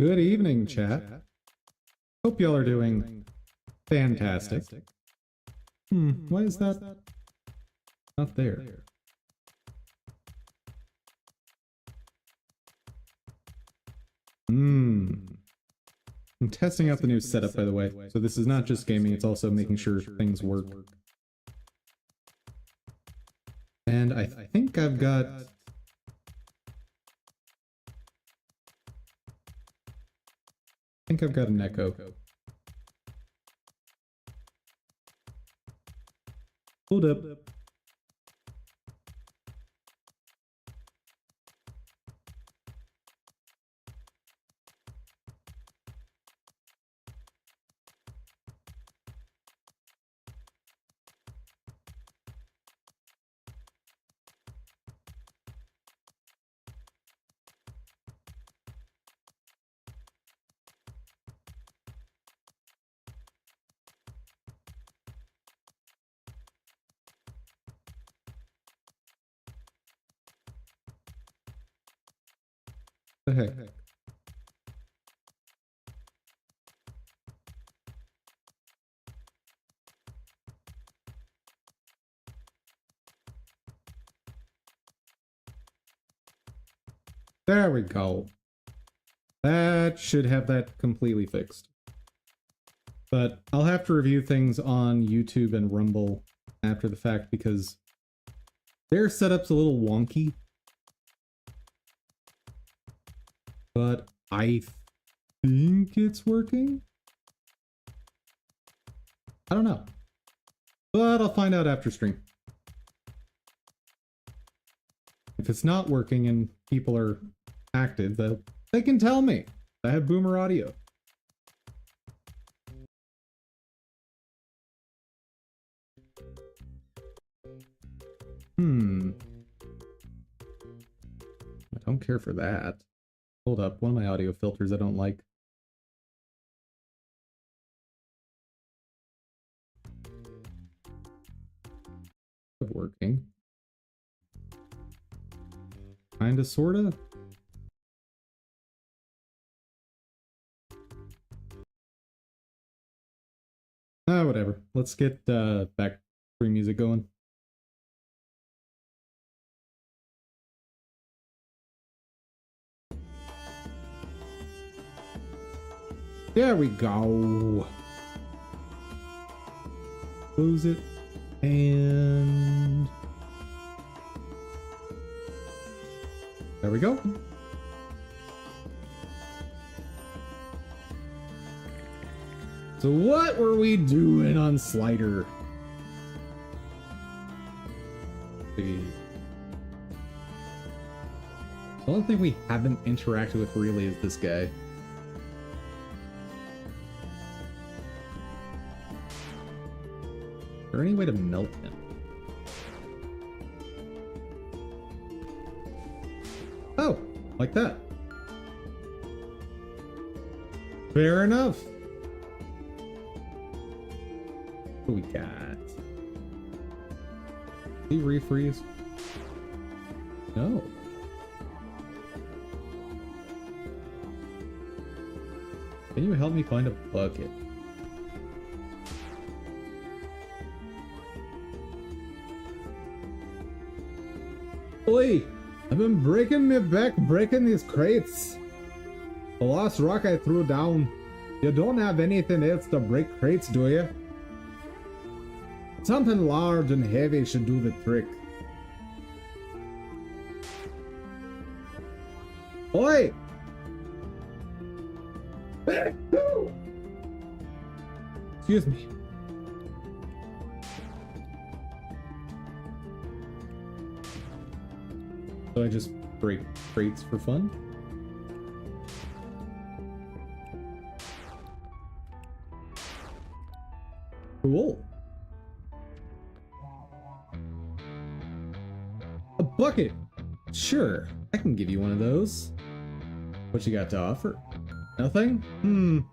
Good evening, chat. Hope y'all are doing fantastic. Why is that not there? I'm testing out the new setup, by the way. So this is not just gaming, it's also making sure things work. And I think I've got... an echo. Hold up. The heck? There we go. That should have that completely fixed. But I'll have to review things on YouTube and Rumble after the fact because their setup's a little wonky. But I think it's working? I don't know. But I'll find out after stream. If it's not working and people are active, they can tell me. I have boomer audio. I don't care for that. Hold up, one of my audio filters I don't like. Working. Kinda, sorta. Whatever. Let's get back stream music going. There we go. Close it. And there we go. So what were we doing on Slider? The only thing we haven't interacted with really is this guy. Is there any way to melt him? Oh, like that. Fair enough. What do we got? Did he refreeze? No. Can you help me find a bucket? Oi! I've been breaking my back breaking these crates. The last rock I threw down. You don't have anything else to break crates, do you? Something large and heavy should do the trick. Oi! Excuse me. So I just break crates for fun? Cool. A bucket! Sure, I can give you one of those. What you got to offer? Nothing?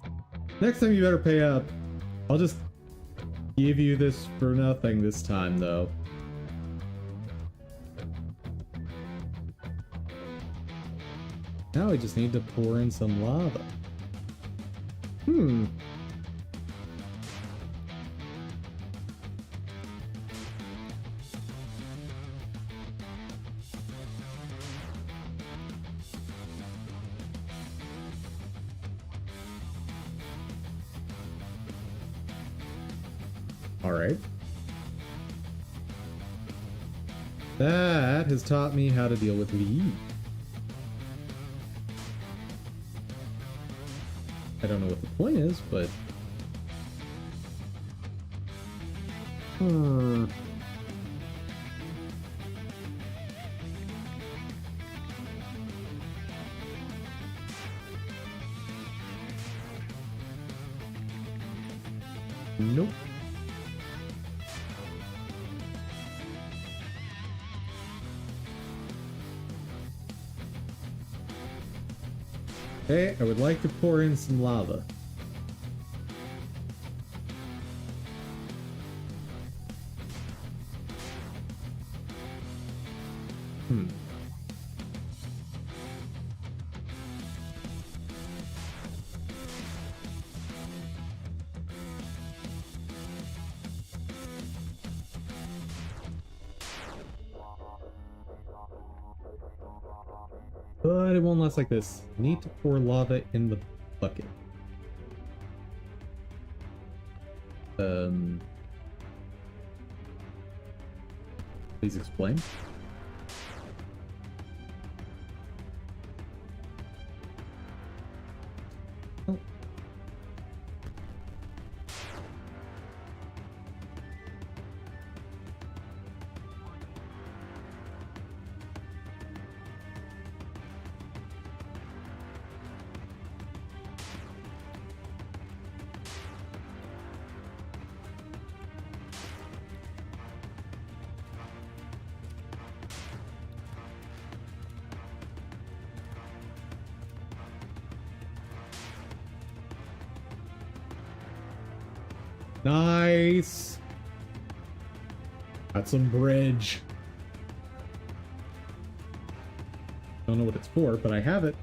Next time you better pay up. I'll just give you this for nothing this time, though. Now we just need to pour in some lava. Hmm. All right. That has taught me how to deal with lead. I don't know what the point is, but... Nope. Okay, I would like to pour in some lava. But it won't last like this. Need to pour lava in the bucket. Please explain. Oh. Nice. Got some bridge. Don't know what it's for, but I have it.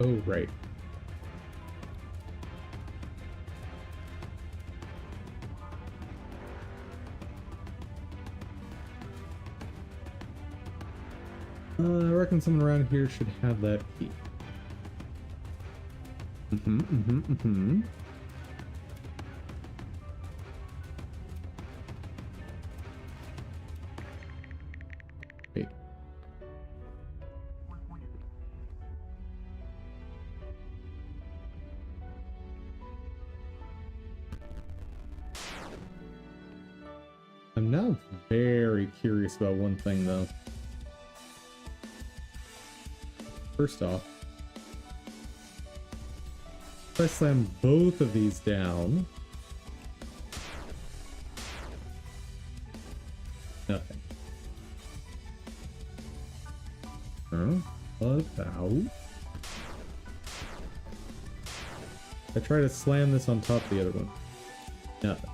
Oh, right. I reckon someone around here should have that key. Wait. I'm now very curious about one thing, though. First off, if I slam both of these down, nothing. What about... I try to slam this on top of the other one. Nothing.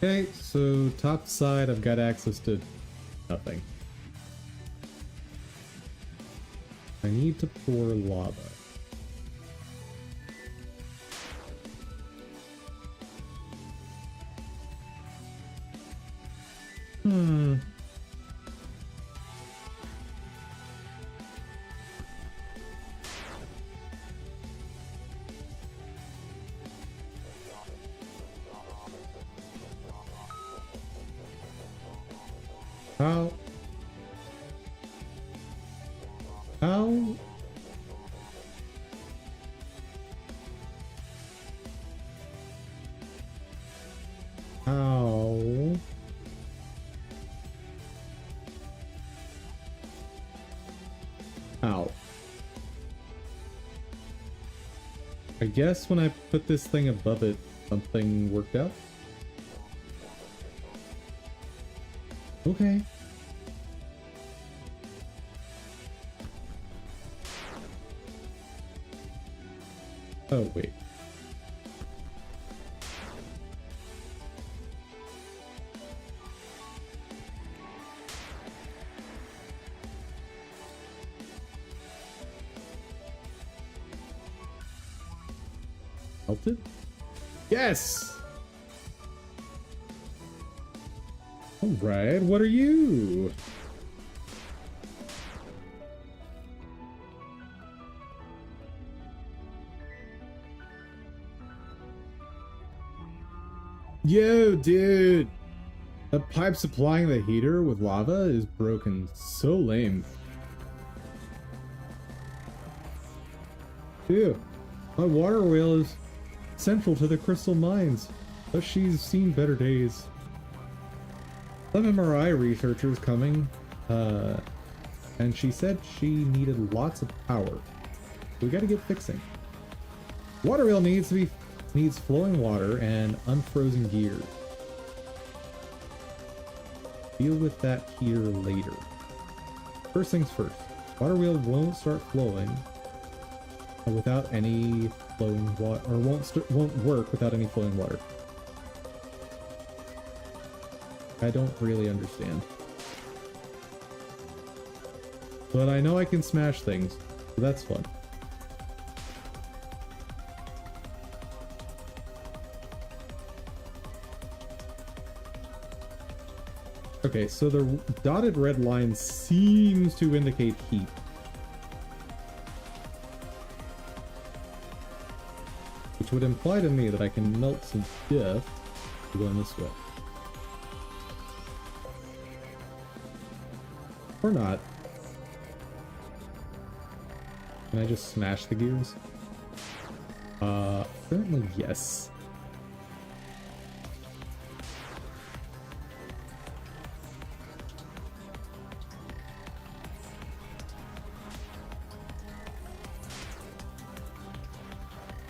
Okay, so top side, I've got access to nothing. I need to pour lava. How? How? How? How? I guess when I put this thing above it, something worked out. Okay. Oh, wait. Melted? Yes! Alright, what are you? Yo, dude! The pipe supplying the heater with lava is broken. So lame. Ew. My water wheel is central to the crystal mines, but she's seen better days. Some MRI researchers coming, and she said she needed lots of power. We gotta get fixing. Water wheel needs flowing water and unfrozen gears. Deal with that here later. First things first. Water wheel won't start flowing without any flowing water, or won't work without any flowing water. I don't really understand. But I know I can smash things, so that's fun. Okay, so the dotted red line seems to indicate heat. Which would imply to me that I can melt some stuff going this way. Or not. Can I just smash the gears? Apparently yes.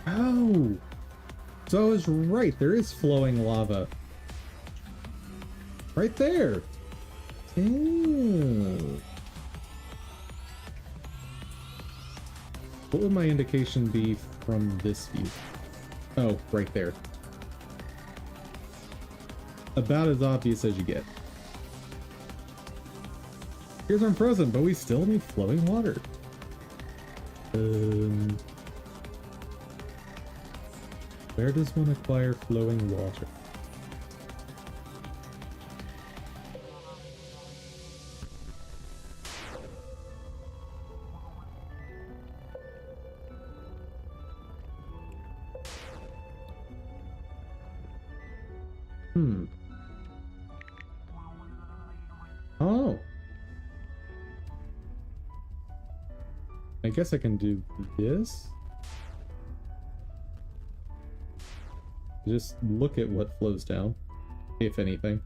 Oh! So I was right, there is flowing lava. Right there! Ew. What would my indication be from this view? Oh, right there. About as obvious as you get. Gears aren't frozen, but we still need flowing water. Where does one acquire flowing water? Oh. I guess I can do this. Just look at what flows down, if anything.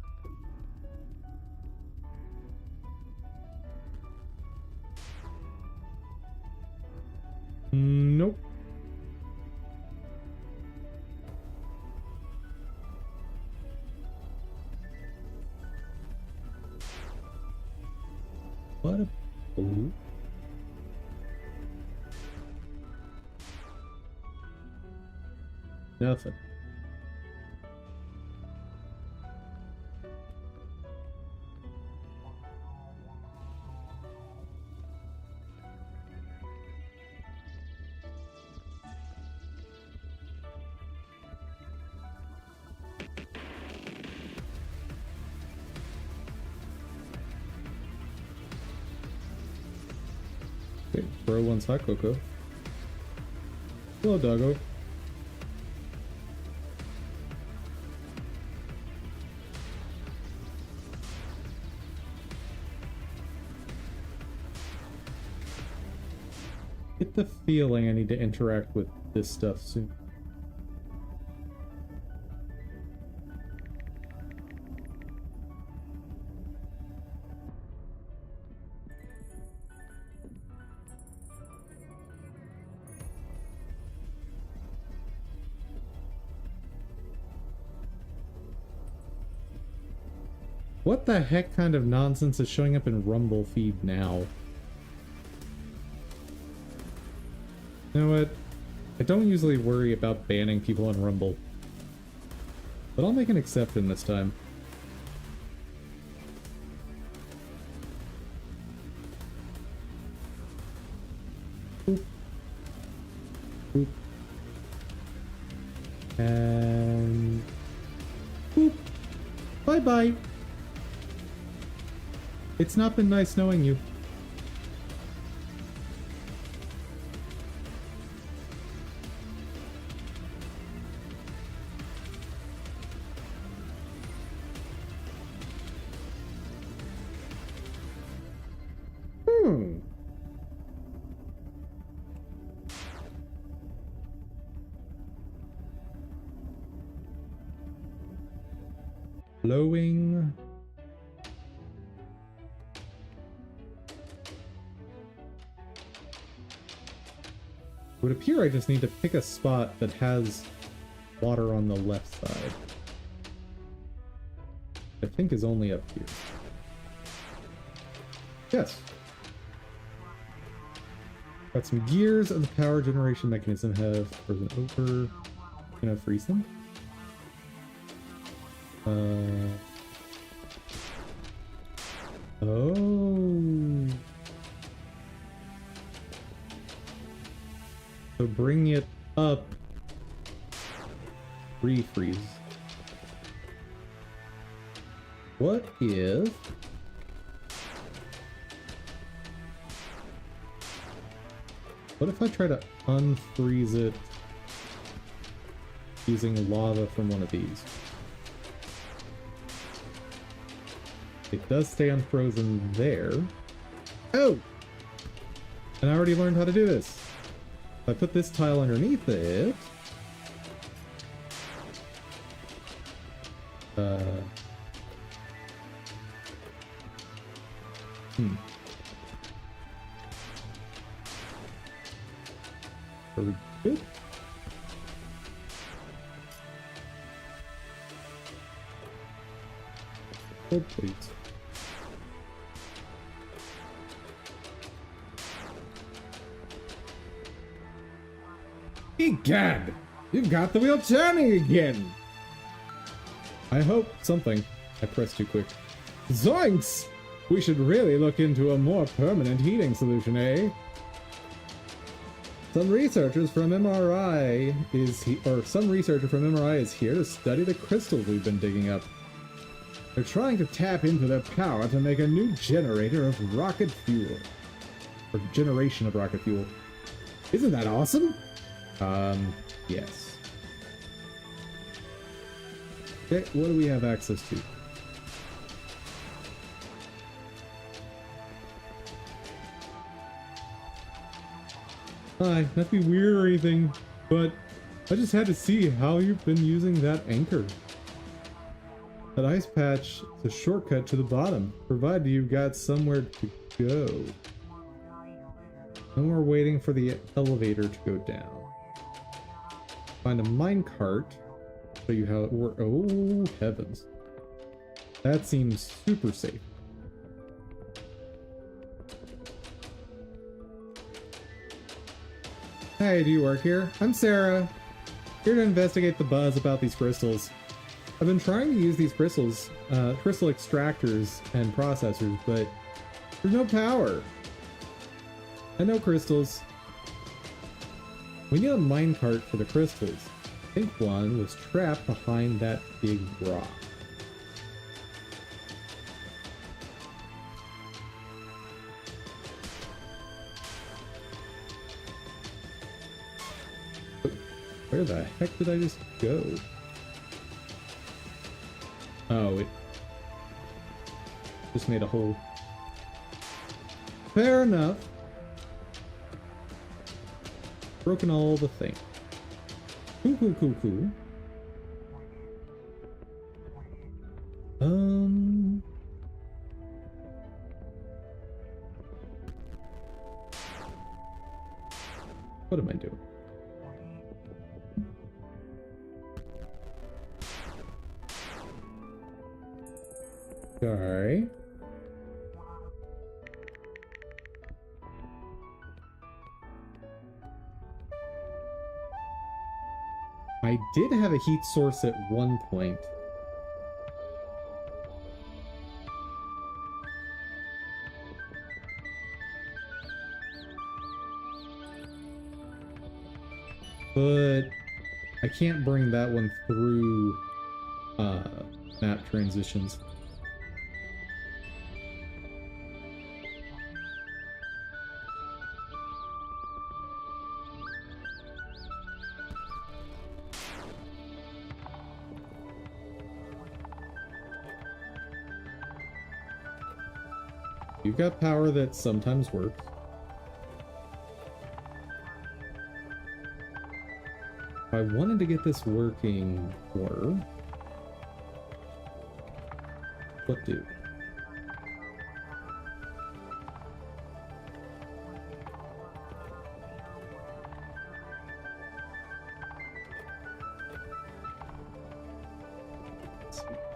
Nope. What a blue. Nothing. Okay, bro wants hot cocoa. Hello, doggo. get the feeling I need to interact with this stuff soon. What the heck kind of nonsense is showing up in Rumble feed now? You know what? I don't usually worry about banning people on Rumble. But I'll make an exception this time. Boop. Boop. And... boop. Bye-bye. It's not been nice knowing you. Blowing. It would appear I just need to pick a spot that has water on the left side. I think is only up here. Yes. Got some gears and the power generation mechanism have frozen over. Gonna freeze them. Oh. So bring it up. Refreeze. What if... what if I try to unfreeze it using lava from one of these? It does stay unfrozen there. Oh! And I already learned how to do this. If I put this tile underneath it... Are we good? Hold please. Egad! You've got the wheel turning again! I hope something. I pressed too quick. Zoinks! We should really look into a more permanent heating solution, eh? Some researcher from MRI is here to study the crystals we've been digging up. They're trying to tap into their power to make a new generator of rocket fuel. Or generation of rocket fuel. Isn't that awesome? Yes. Okay, what do we have access to? Hi, not to be weird or anything, but I just had to see how you've been using that anchor. That ice patch is a shortcut to the bottom, provided you've got somewhere to go. No more waiting for the elevator to go down. Find a minecart, show you how it works. Oh, heavens. That seems super safe. Hey, do you work here? I'm Sarah. Here to investigate the buzz about these crystals. I've been trying to use these crystals, crystal extractors and processors, but there's no power. And no crystals. We need a minecart for the crystals. I think one was trapped behind that big rock. Where the heck did I just go? Oh, it just made a hole. Fair enough. Broken all the things. Cool, cool, cool, cool. What am I doing? Sorry. I did have a heat source at one point. But I can't bring that one through map transitions. You've got power that sometimes works. If I wanted to get this working for... What do?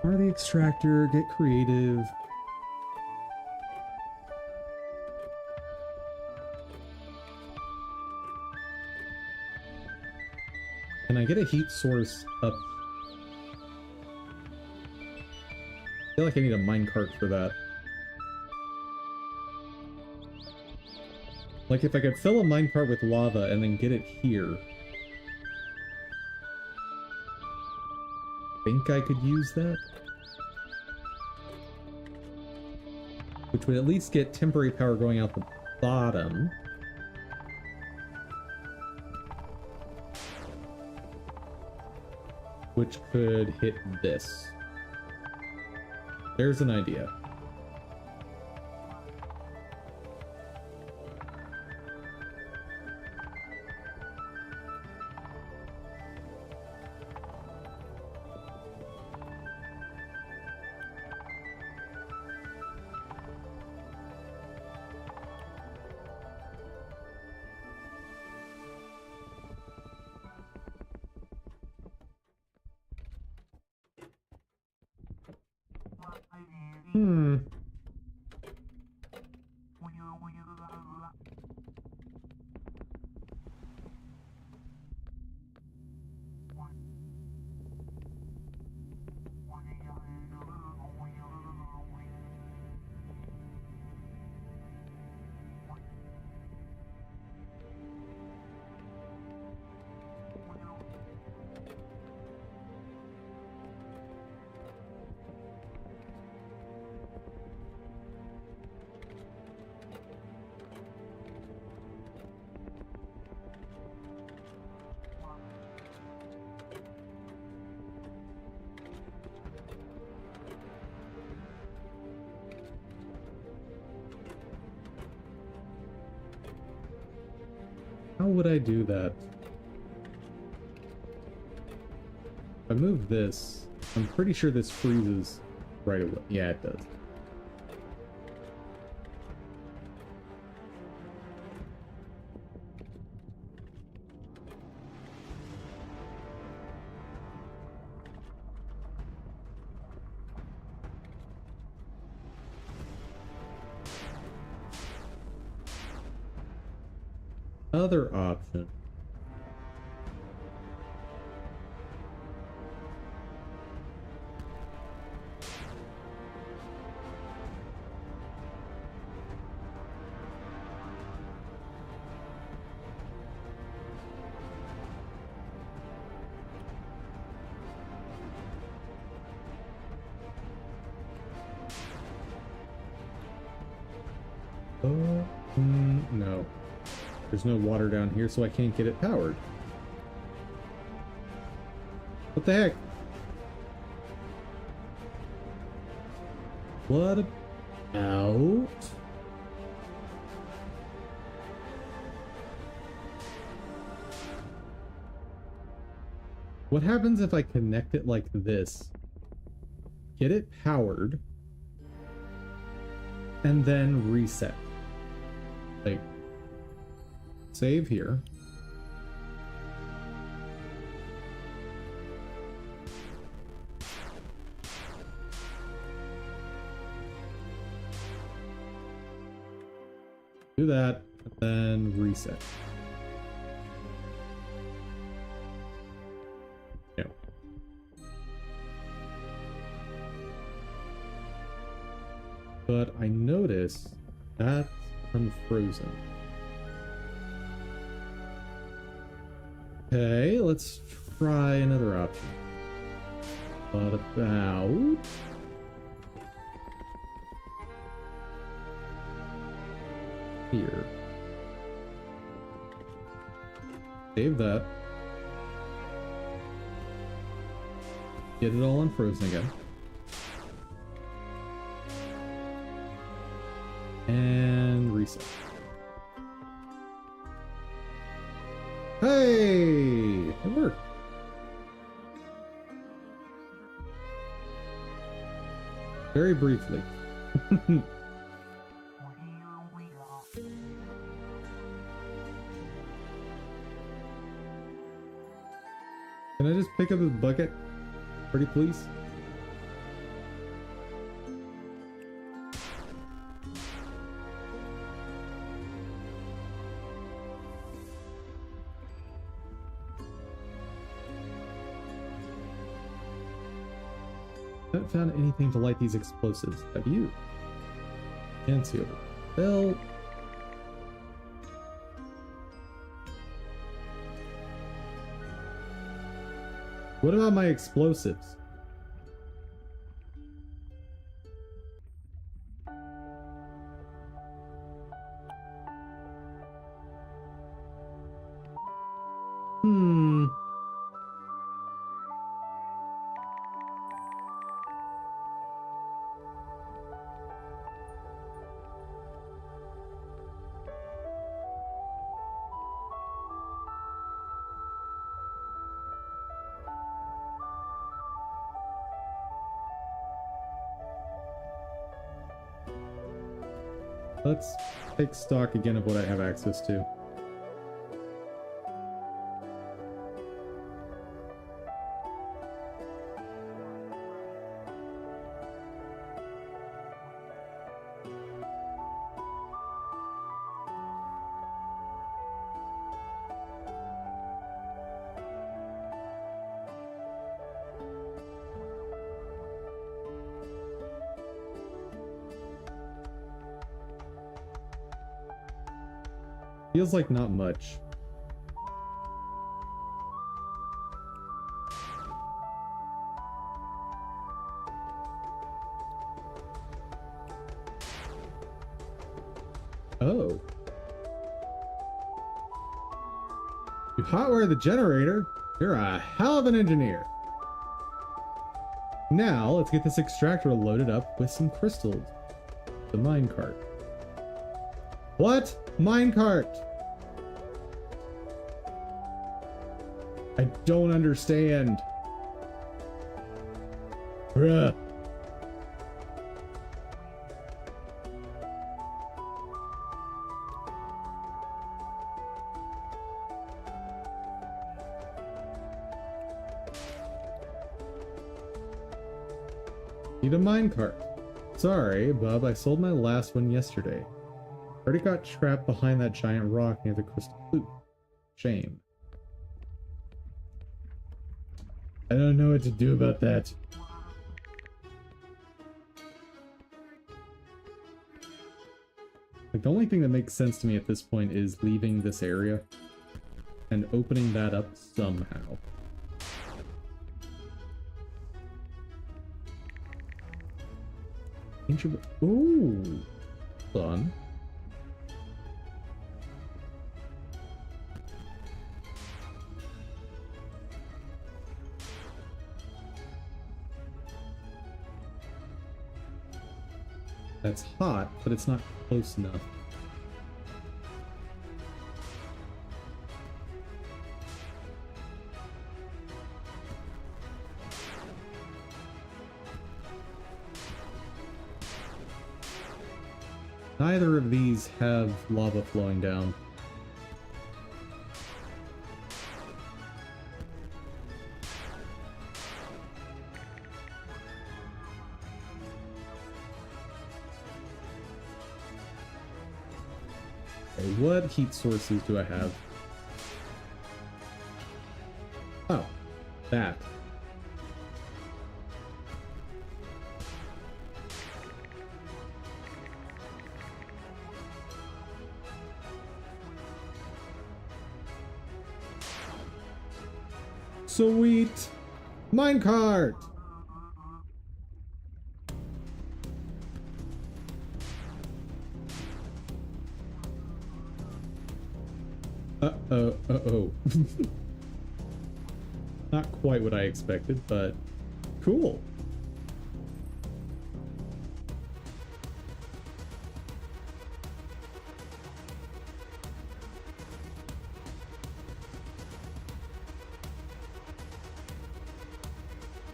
Power the extractor, get creative. Can I get a heat source up? I feel like I need a minecart for that. Like if I could fill a minecart with lava and then get it here. I think I could use that. Which would at least get temporary power going out the bottom. Which could hit this. There's an idea. How would I do that? If I move this, I'm pretty sure this freezes right away. Yeah, it does. Other option. No. There's no water down here, so I can't get it powered. What the heck? What about... What happens if I connect it like this? Get it powered. And then reset. Like, save here. Do that, and then reset. Yeah. But I notice that's unfrozen. Okay, let's try another option. What about... here. Save that. Get it all unfrozen again. And reset. Hey! It worked. Very briefly. Can I just pick up this bucket? Pretty please? Haven't found anything to light these explosives. Have you? Can't see over. Well... what about my explosives? Let's take stock again of what I have access to. Feels like not much. Oh. You hotwire the generator? You're a hell of an engineer. Now, let's get this extractor loaded up with some crystals. The minecart. What? Minecart! I don't understand. Bruh. Need a minecart. Sorry, bub, I sold my last one yesterday. Already got trapped behind that giant rock near the crystal flute. Shame. I don't know what to do about that. Like, the only thing that makes sense to me at this point is leaving this area and opening that up somehow. Ancient... ooh! Fun. That's hot, but it's not close enough. Neither of these have lava flowing down. Okay, what heat sources do I have? Oh, that. Sweet! Minecart! Uh-oh, uh-oh. Not quite what I expected, but cool.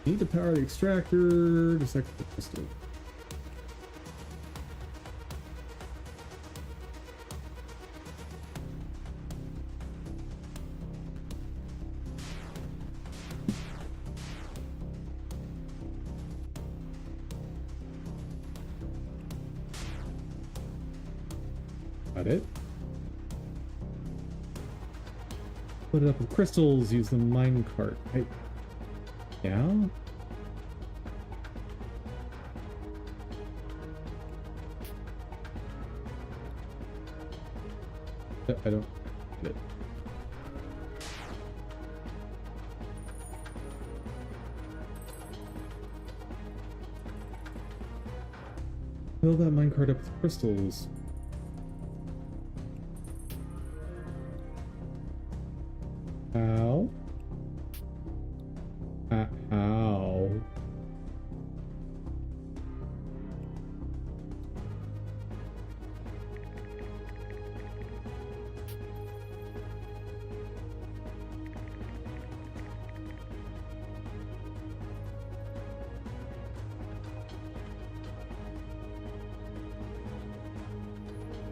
Need to power the extractor to second the crystal. Got it. Put it up with crystals, use the minecart. Hey. Yeah? I don't get it. Fill that minecart up with crystals. How? How?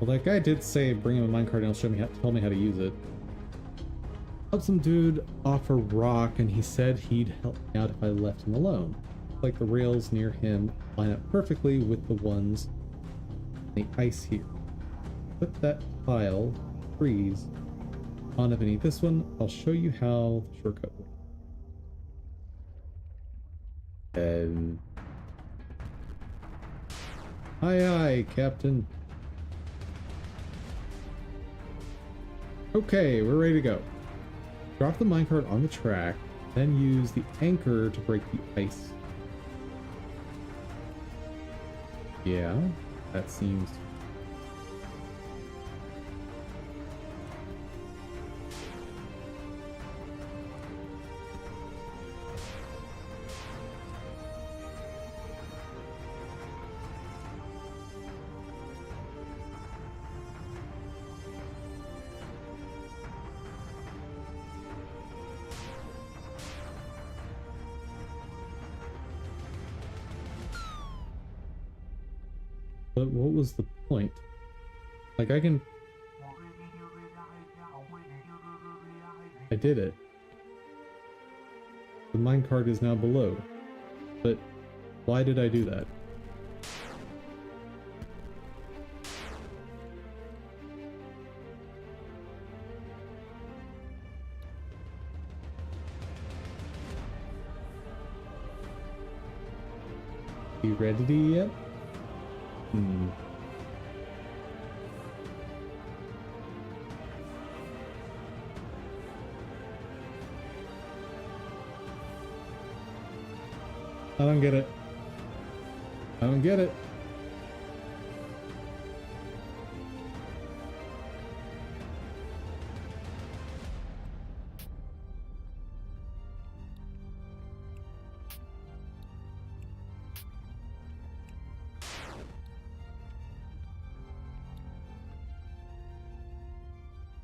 Well, that guy did say bring him a minecart and he'll tell me how to use it. Helped some dude off a rock and he said he'd help me out if I left him alone. Like the rails near him line up perfectly with the ones on the ice here. Put that pile, freeze, on underneath this one. I'll show you how the shortcut works. And aye, Captain. Okay, we're ready to go. Drop the minecart on the track, then use the anchor to break the ice. Yeah, that seems... But what was the point? Like, I can... I did it. The minecart is now below. But why did I do that? You ready yet? I don't get it. I don't get it.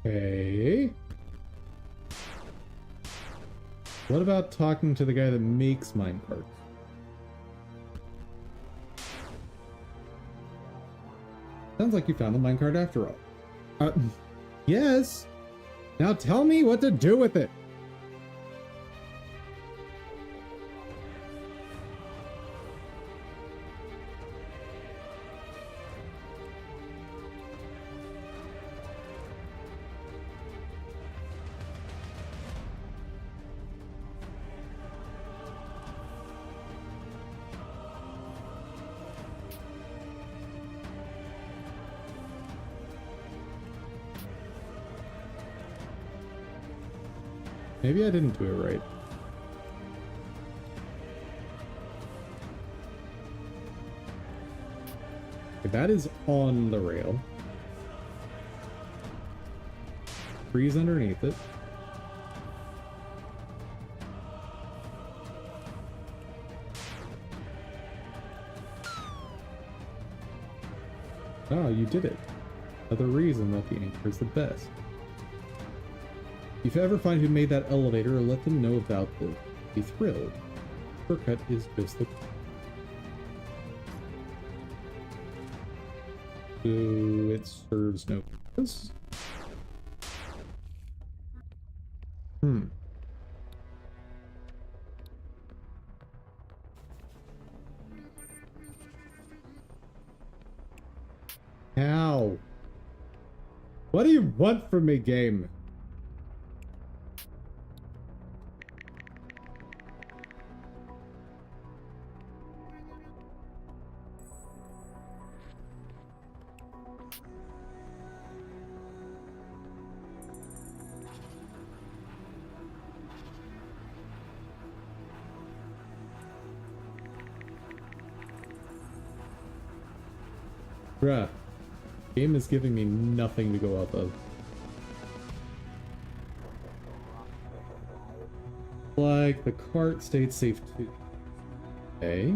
Okay. What about talking to the guy that makes minecarts? Sounds like you found the minecart after all. Yes. Now tell me what to do with it. Maybe I didn't do it right. Okay, that is on the rail. Trees underneath it. Oh, you did it. Another reason that the anchor is the best. If you ever find who made that elevator, let them know about this. Be thrilled. Shortcut is just the... So it serves no purpose. Ow. What do you want from me, game? Bruh. Game is giving me nothing to go off of. Like, the cart stayed safe too. Okay.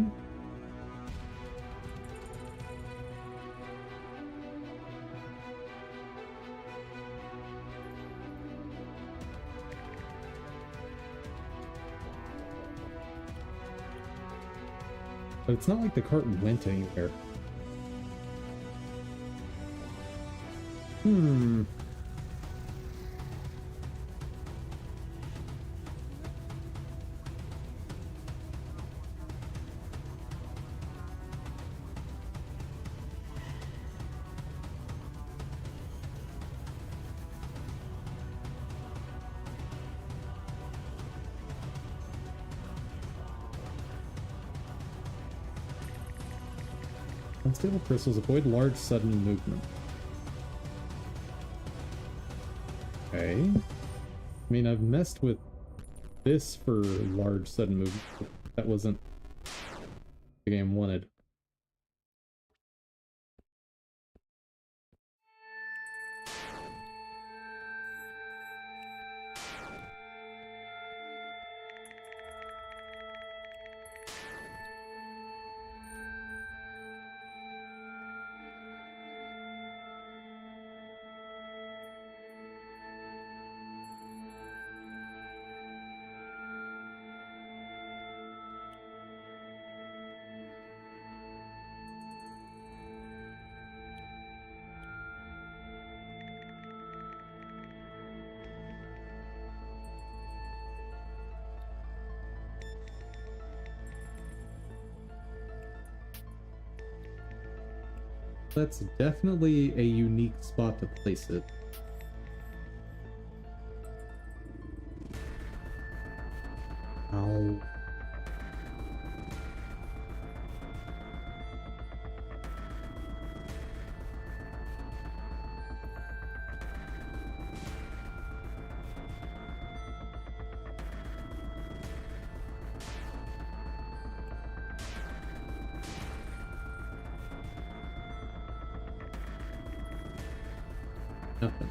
But it's not like the cart went anywhere. Unstable crystals avoid large sudden movement. Okay. I mean, I've messed with this for large sudden movement. That wasn't the game wanted. That's definitely a unique spot to place it. Ow. Nothing.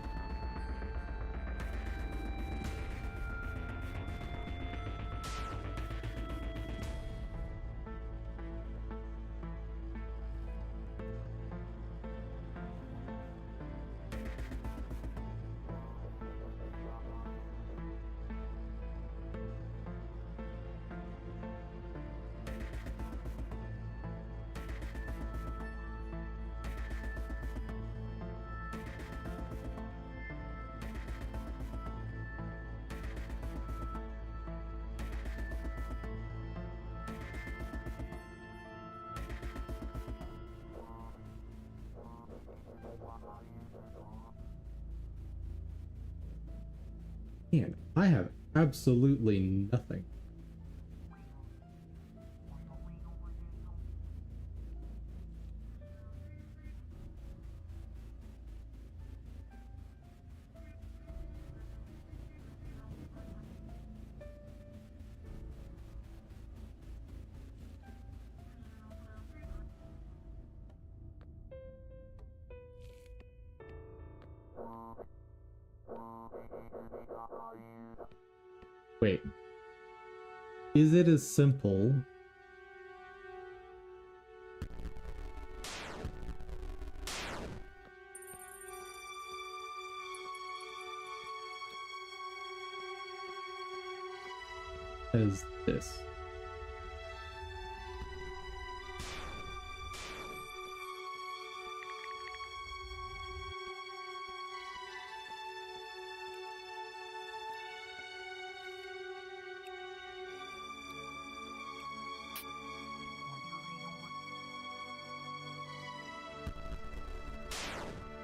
Man, I have absolutely nothing. Wait. Is it as simple as this?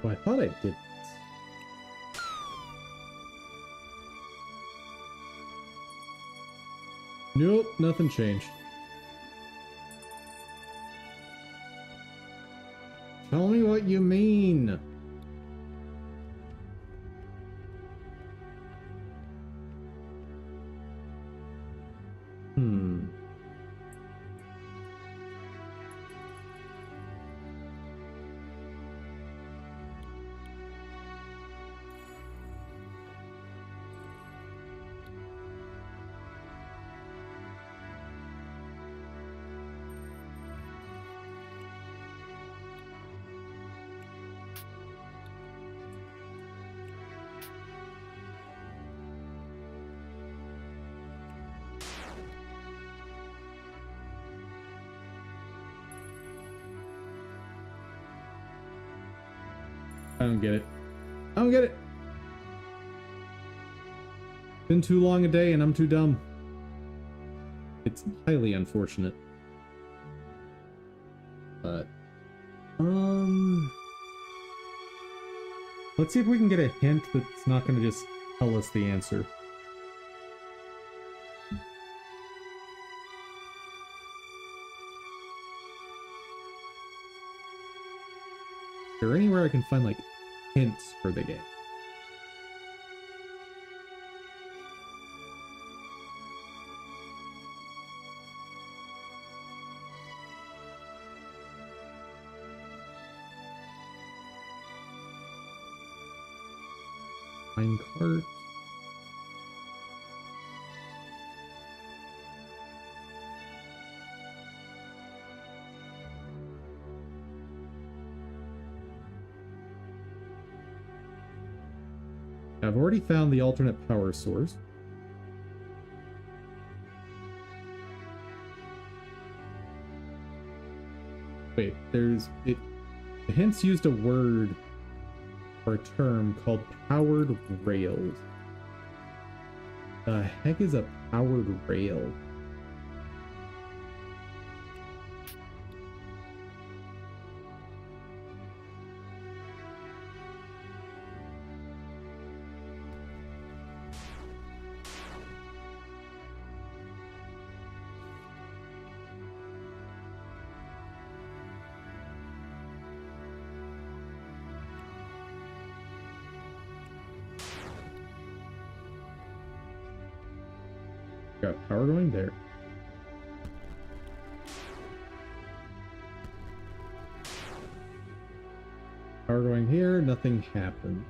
Oh, I thought I did this. Nope, nothing changed. Tell me what you mean. I don't get it. I don't get it. Been too long a day and I'm too dumb. It's highly unfortunate. But, let's see if we can get a hint that's not going to just tell us the answer. Is there anywhere I can find, like, hints for the game? Minecart. I've already found the alternate power source. Wait, the hints used a word or a term called powered rails. The heck is a powered rail? Got power going there. Power going here, nothing happened.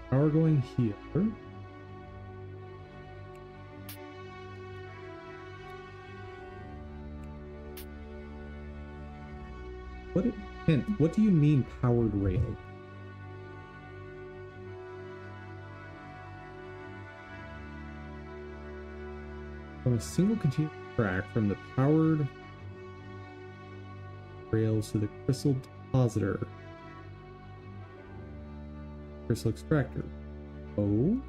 Power going here. What do you mean powered rail? From a single continuous track from the powered rails to the crystal depositor. Crystal extractor. Oh?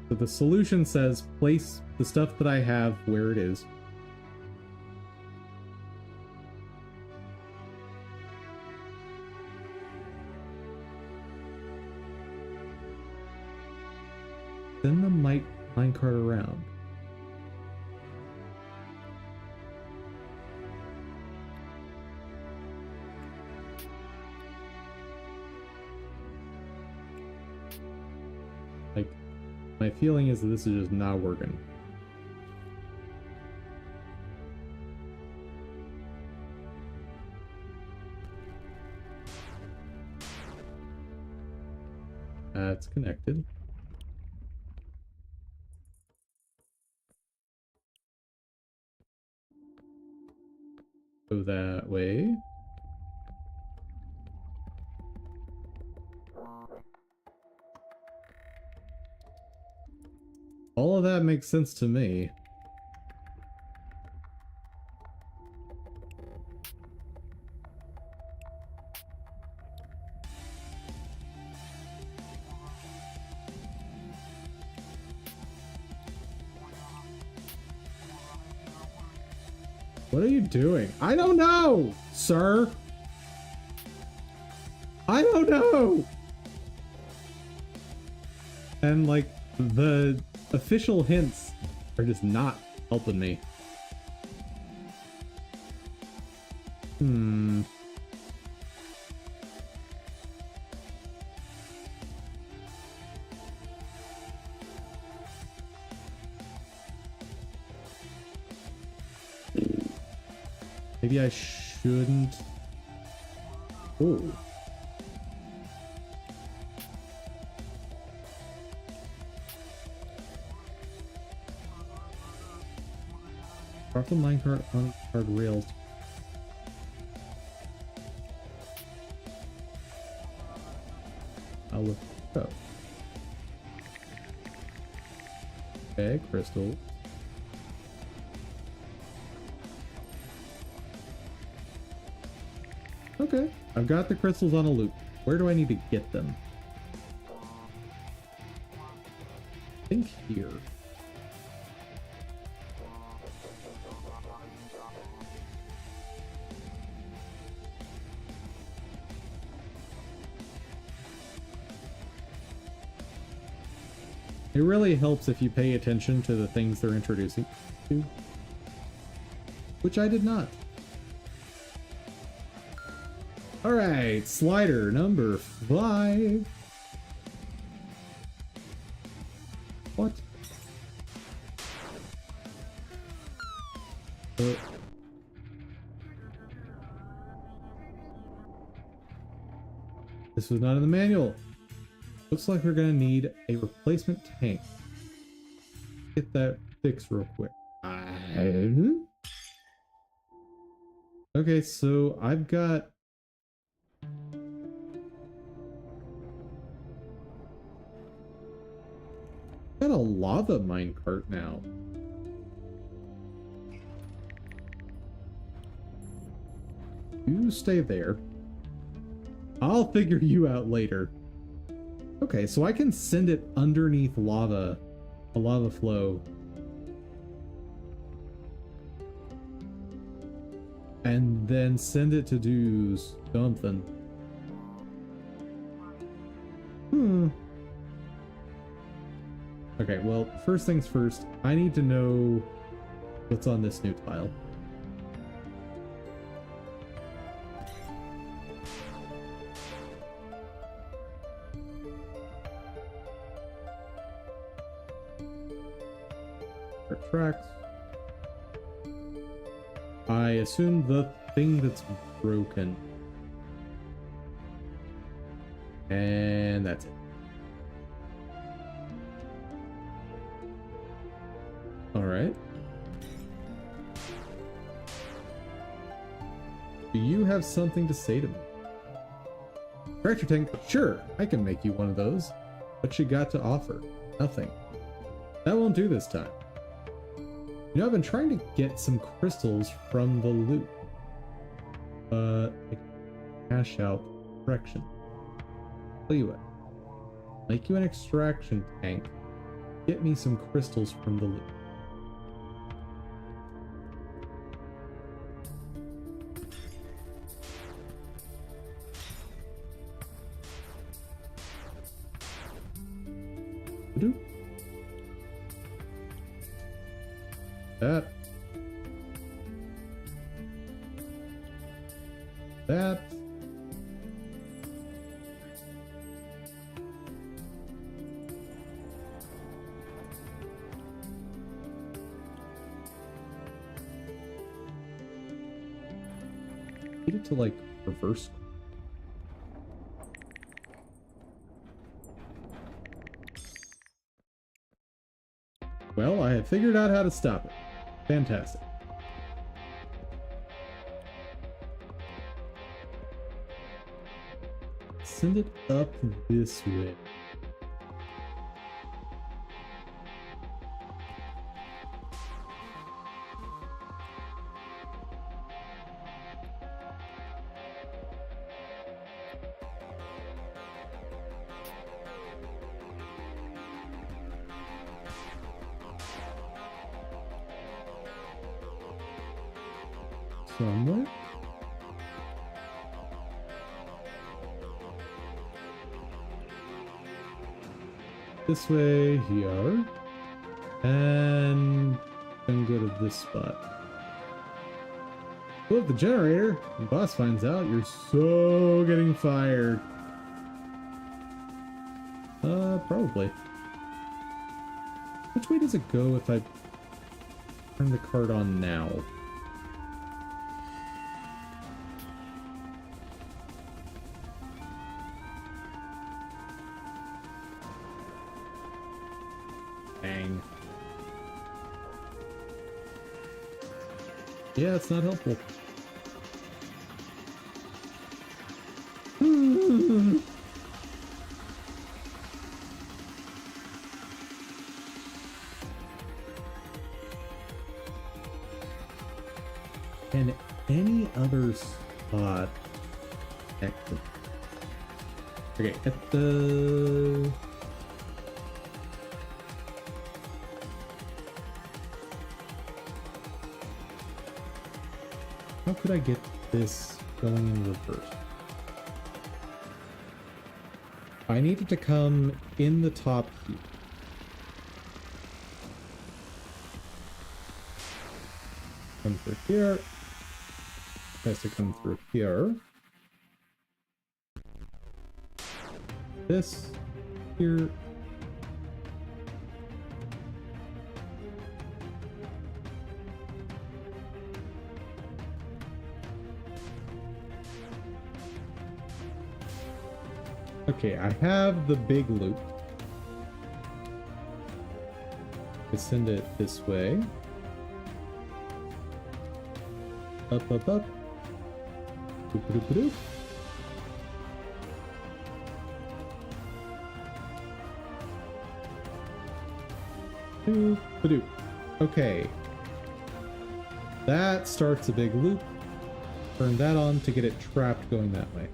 So the solution says place the stuff that I have where it is. Send the minecart around. Like, my feeling is that this is just not working. That's connected. Go that way. All of that makes sense to me. What are you doing? I don't know, sir. I don't know. And like the official hints are just not helping me. Maybe I shouldn't. Oh. Drop the minecart on rails. I'll look. Oh. Okay, crystal. Okay, I've got the crystals on a loop. Where do I need to get them? I think here. It really helps if you pay attention to the things they're introducing to, which I did not. Alright, slider number 5. What? This was not in the manual. Looks like we're gonna need a replacement tank. Get that fixed real quick. Okay, so I've got a lava minecart now. You stay there. I'll figure you out later. Okay, so I can send it underneath lava, a lava flow. And then send it to do something. Okay, well, first things first, I need to know what's on this new tile. Tracks. I assume the thing that's broken. And that's it. Alright. Do you have something to say to me? Tractor tank? Sure, I can make you one of those. What you got to offer? Nothing. That won't do this time. You know, I've been trying to get some crystals from the loot. Cash out correction. Tell you what, make you an extraction tank. get me some crystals from the loot. That. Need it to like reverse. Well, I have figured out how to stop it. Fantastic. Send it up this way. Somewhere. This way here. And then go to this spot. Blow up the generator. When the boss finds out, you're so getting fired. Probably. Which way does it go if I turn the card on now? Dang. Yeah, it's not helpful. And any other spot active. Okay, at the how could I get this going in reverse? I need it to come in the top here. Come through here. Has to come through here. This here. Okay, I have the big loop. I send it this way. Up, up, up. Doop, doop, doop. Doop, doop. Okay. That starts a big loop. Turn that on to get it trapped going that way.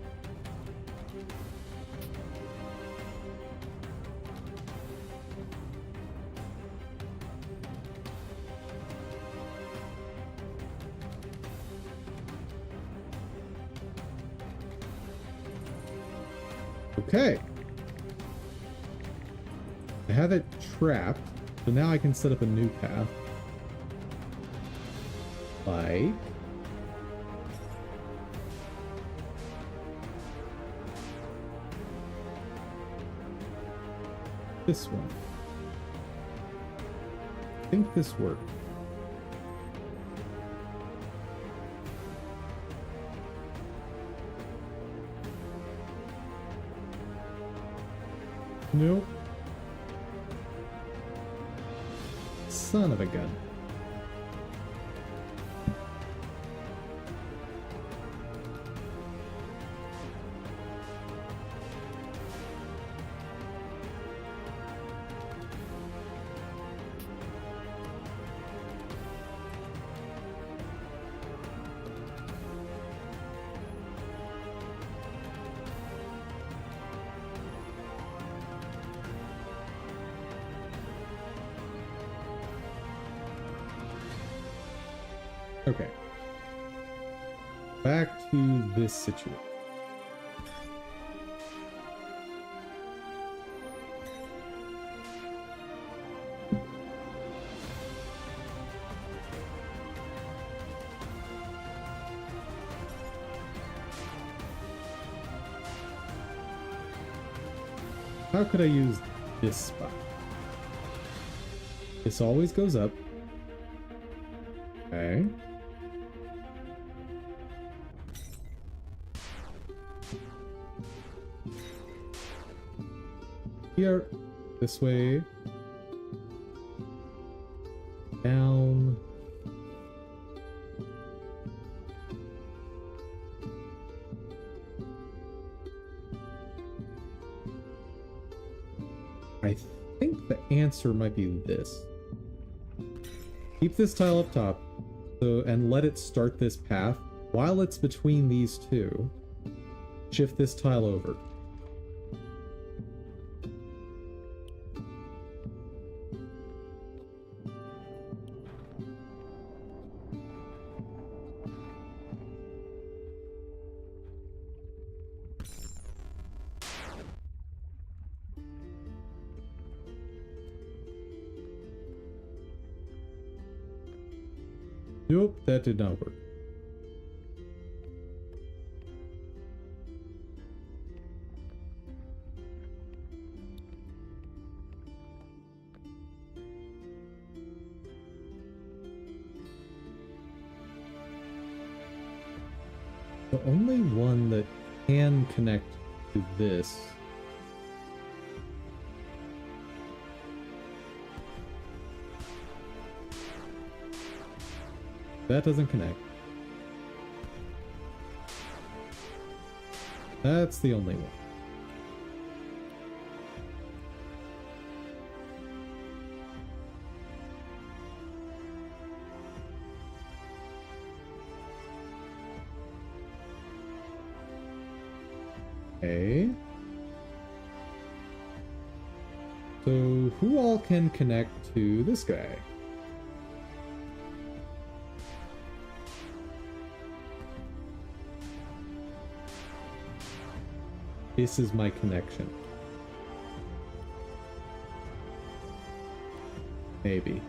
Okay. I have it trapped, so now I can set up a new path. Like this one. I think this worked. Nope. Son of a gun. Okay. Back to this situation. How could I use this spot? This always goes up. Okay. Here, this way. Down. I think the answer might be this. Keep this tile up top, and let it start this path. While it's between these two, shift this tile over. Nope, that did not work. The only one that can connect to this that doesn't connect. That's the only one. Okay. So who all can connect to this guy? This is my connection. Maybe.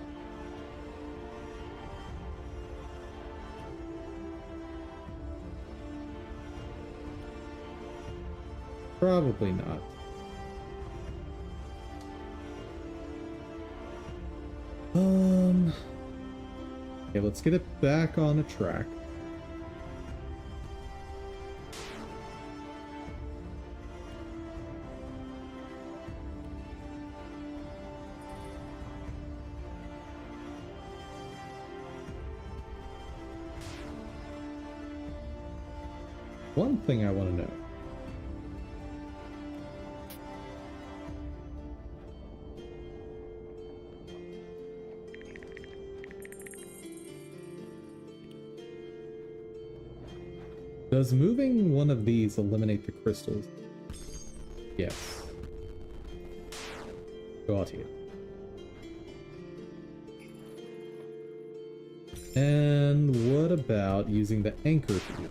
Probably not. Okay, let's get it back on the track. One thing I want to know. Does moving one of these eliminate the crystals? Yes. Got you. And what about using the anchor field?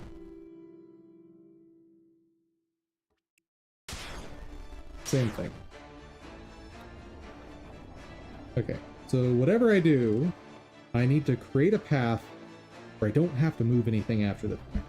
Same thing. Okay, so whatever I do, I need to create a path where I don't have to move anything after the fact.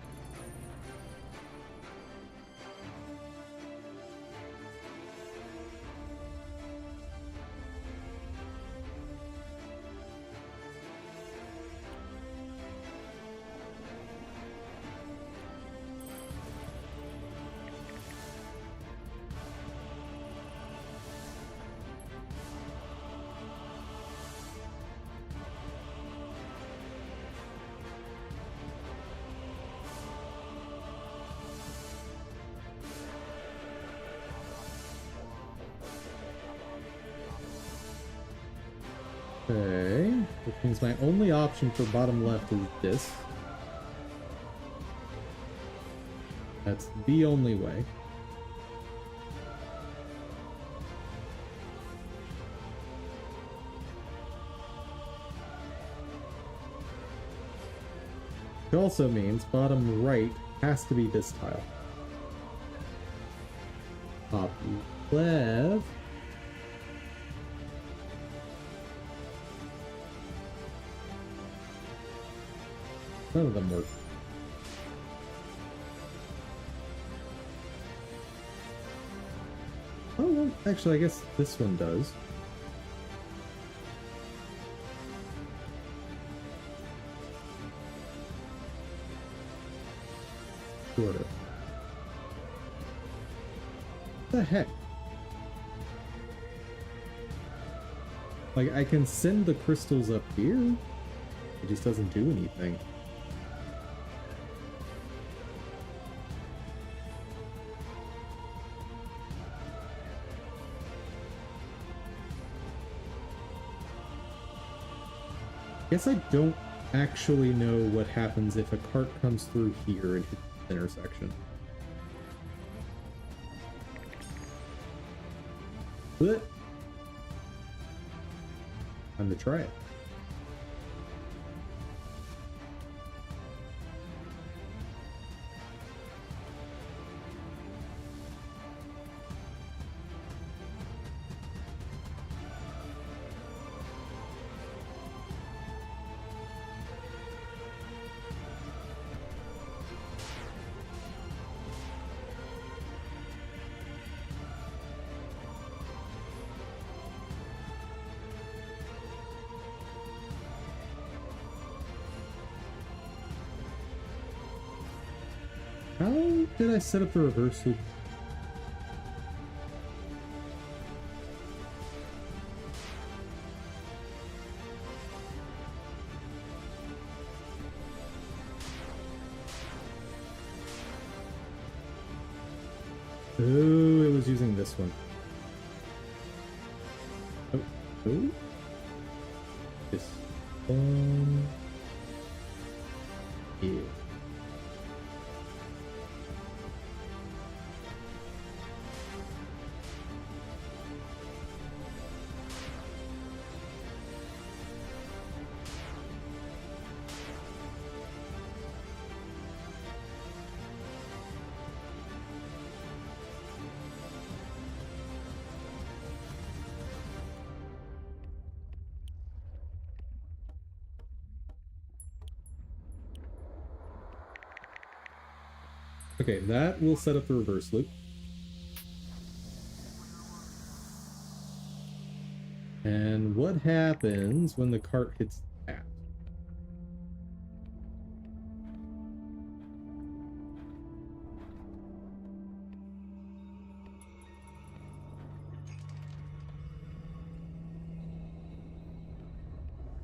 Okay, which means my only option for bottom left is this. That's the only way. Which also means bottom right has to be this tile. Top left. None of them work. Oh, well, actually, I guess this one does. Sort of. What the heck? Like, I can send the crystals up here. It just doesn't do anything. Guess I don't actually know what happens if a cart comes through here and hits this intersection. But time to try it. How did I set up the reverse loop? Oh, it was using this one. Oh, oh. This one. Yeah. Okay, that will set up the reverse loop. And what happens when the cart hits that?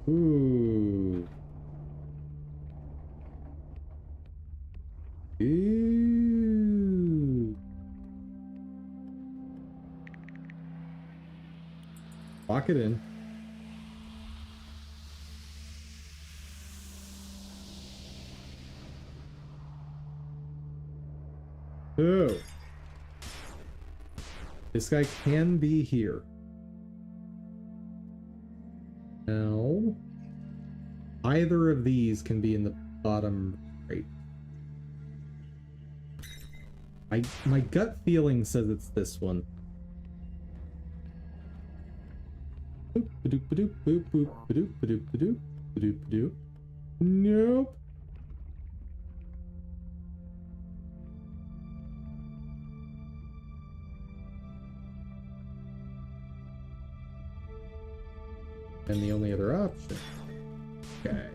Ooh. Ooh. Lock it in. Oh. This guy can be here. Now, either of these can be in the bottom right. My gut feeling says it's this one. Nope. And the only other option. Okay.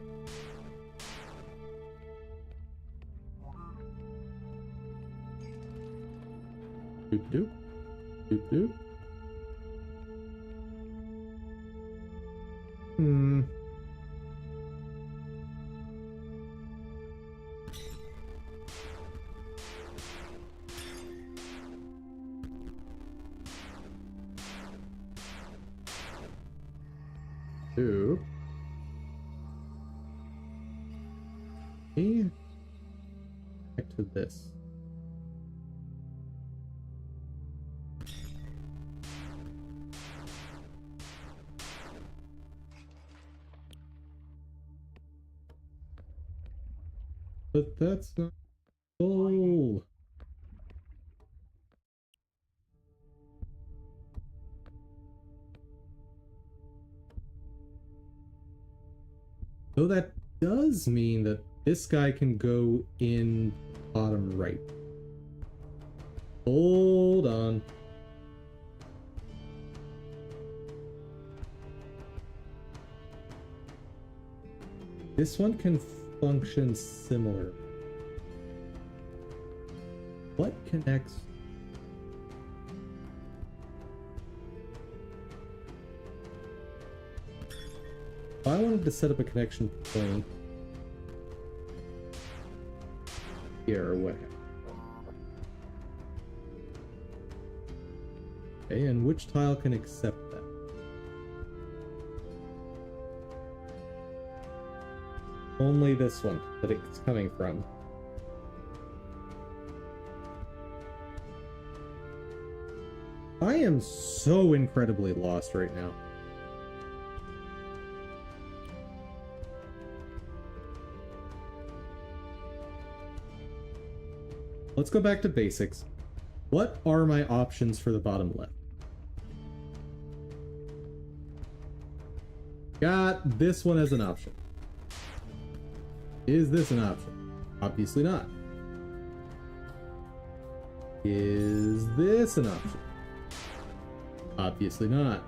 Doop doop. Doop doop. Hmm. Doop. Okay. Back to this. But that's not full. So that does mean that this guy can go in bottom right. Hold on. This one can function similar. What connects? If I wanted to set up a connection point here, or what? Okay, and which tile can accept that? Only this one that it's coming from. I am so incredibly lost right now. Let's go back to basics. What are my options for the bottom left? Got this one as an option. Is this an option? Obviously not. Is this an option? Obviously not.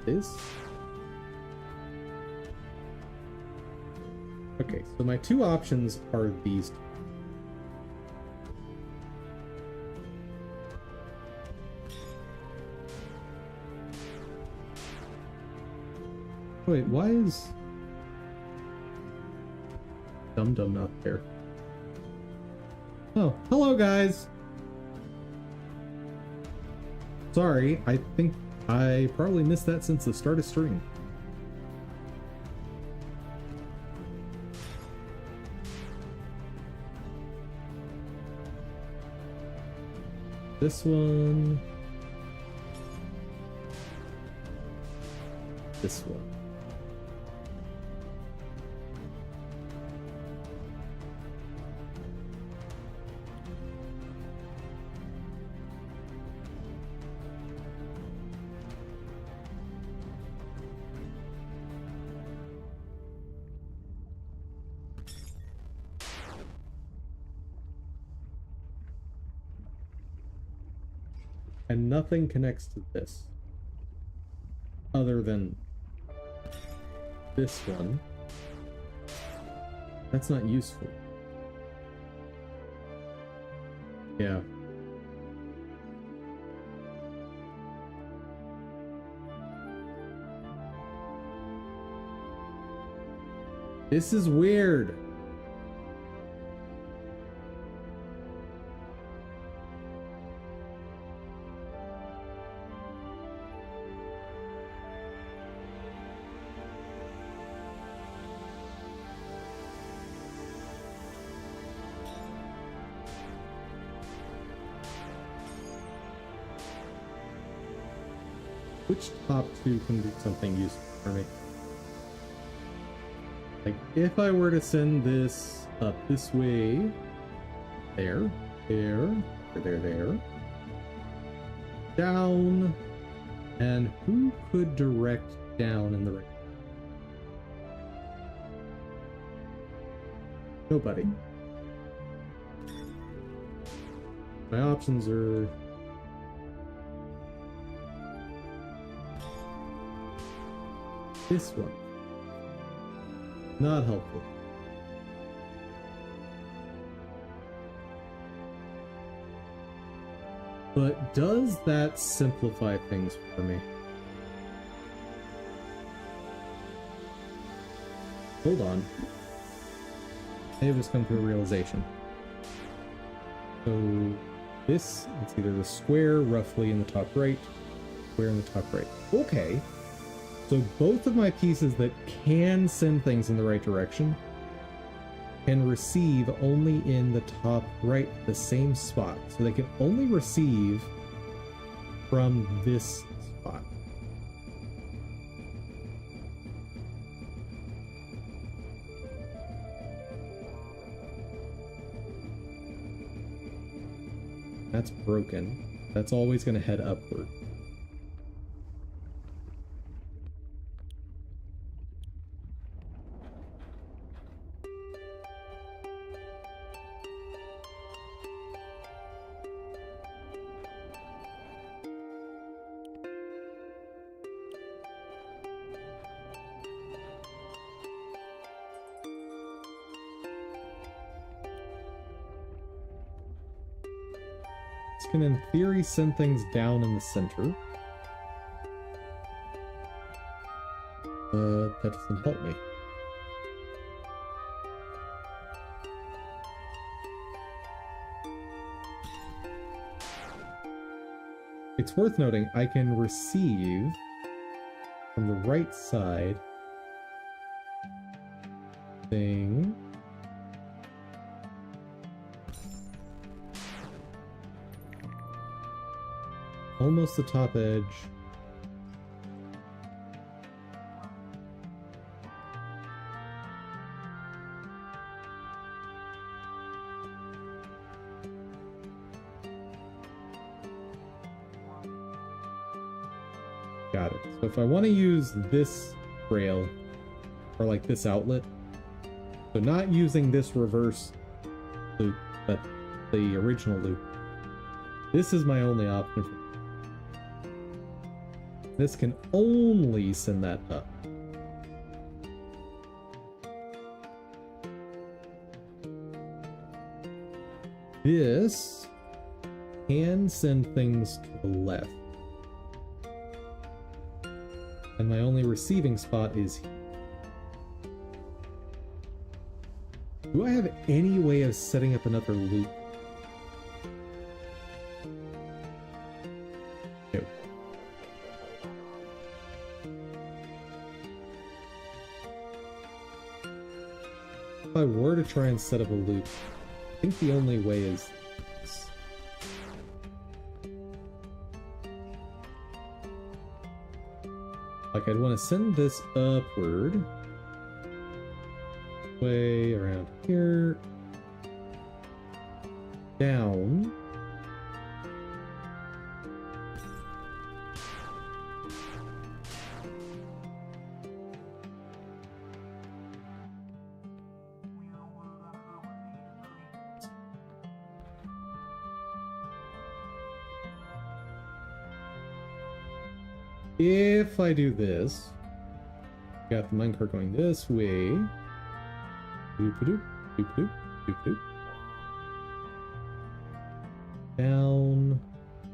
This? Okay, so my two options are these two. Wait, why is DumDum not there? Oh, hello guys! Sorry, I think I probably missed that since the start of stream. This one. This one. And nothing connects to this other than this one. That's not useful. Yeah. This is weird. Which top two can do something useful for me? Like, if I were to send this up this way, there, down, and who could direct down in the right? Nobody. My options are this one. Not helpful. But does that simplify things for me? Hold on. I have just come to a realization. So this, it's either the square roughly in the top right, square in the top right. Okay. So both of my pieces that can send things in the right direction can receive only in the top right, the same spot. So they can only receive from this spot. That's broken. That's always going to head upward. Can in theory send things down in the center. But that doesn't help me. It's worth noting I can receive from the right side thing. Almost the top edge. Got it. So if I want to use this rail, or like this outlet, so not using this reverse loop, but the original loop, this is my only option for this. Can only send that up. This can send things to the left. And my only receiving spot is here. Do I have any way of setting up another loop? If I were to try and set up a loop, I think the only way is this. Like, I'd want to send this upward, way around here, down, if I do this, got the minecart going this way, doop-a-doop, doop-a-doop, doop-a-doop, down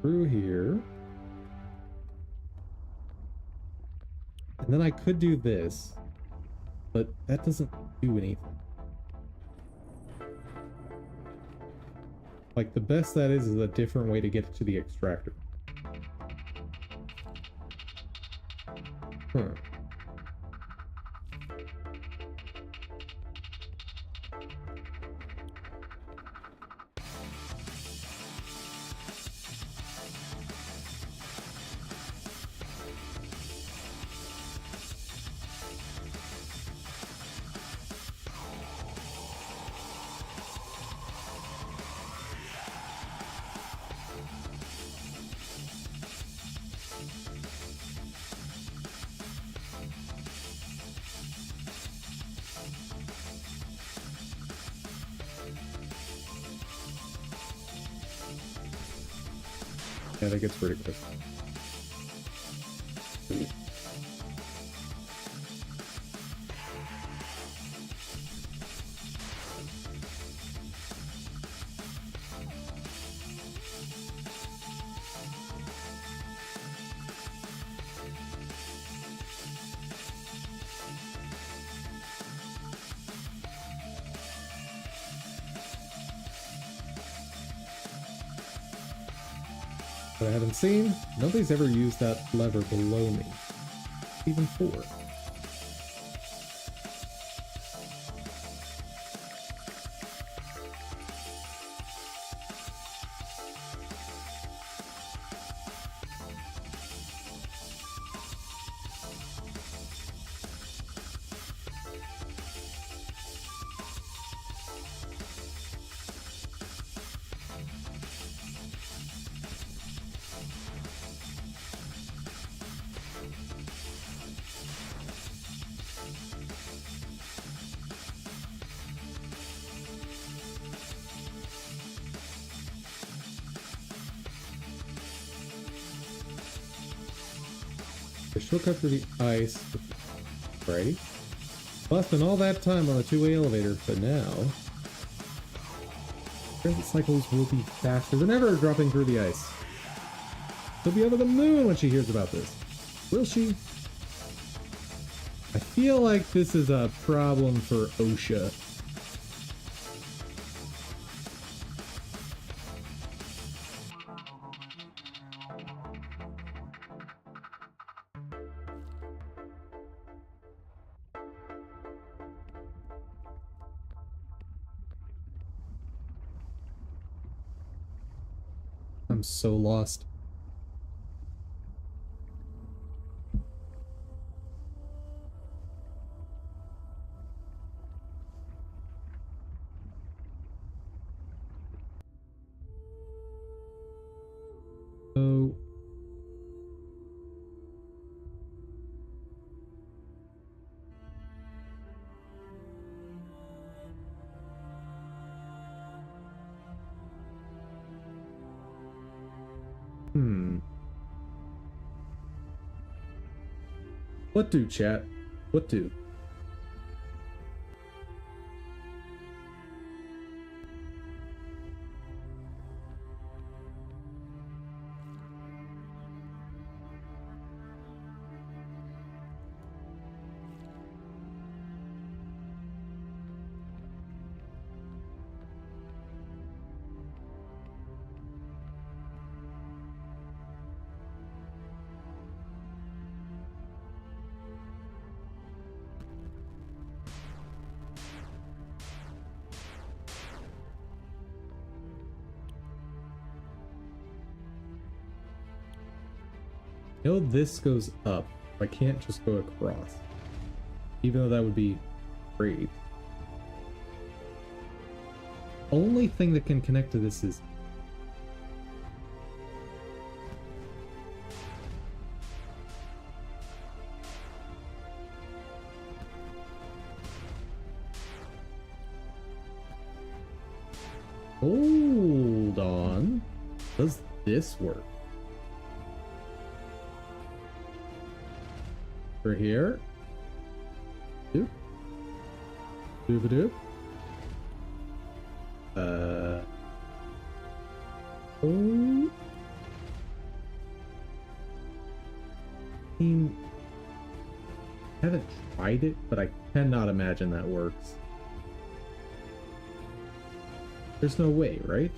through here, and then I could do this, but that doesn't do anything. Like, the best that is a different way to get to the extractor. Huh. Yeah, that gets pretty quick. What I haven't seen, nobody's ever used that lever below me. Even 4. The shortcut for the ice. Alrighty. Well, I spent all that time on a two-way elevator, but now transit cycles will be faster than ever dropping through the ice. She'll be over the moon when she hears about this. Will she? I feel like this is a problem for OSHA. I'm so lost. So what do, chat? What do? You know, this goes up. I can't just go across. Even though that would be great. Only thing that can connect to this is... Hold on. Does this work? For here. Doop. Doop-a-doop. Oh. I mean, I haven't tried it, but I cannot imagine that works. There's no way, right?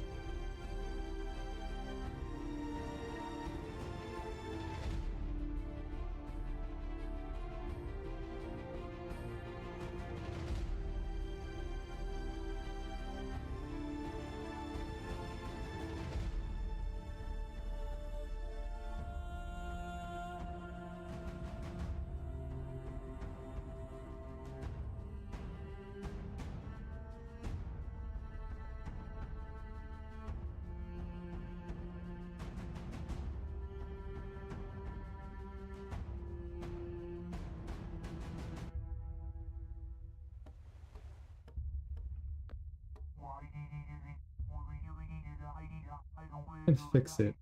And fix it.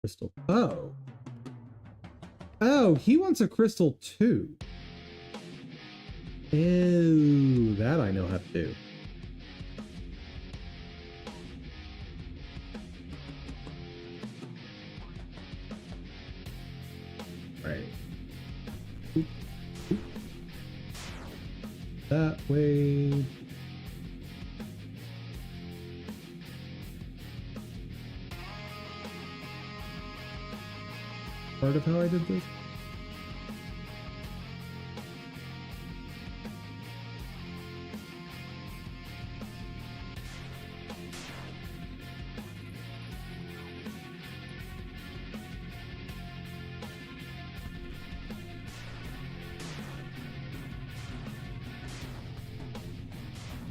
Crystal. Oh. Oh, he wants a crystal too. Ew, that I know how to do. Right. Oop, oop. That way. Part of how I did this?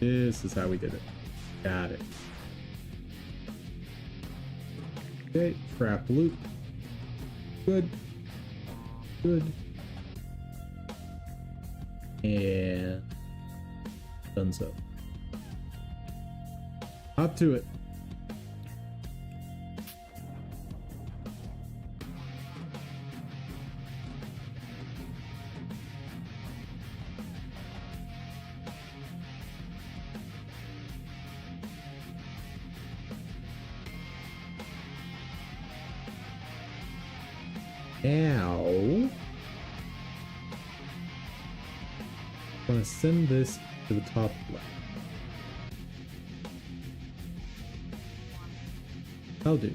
This is how we did it. Got it. Okay, trap loop. Good. Good. And done so. Up to it. Now, I'm gonna send this to the top left. I'll do.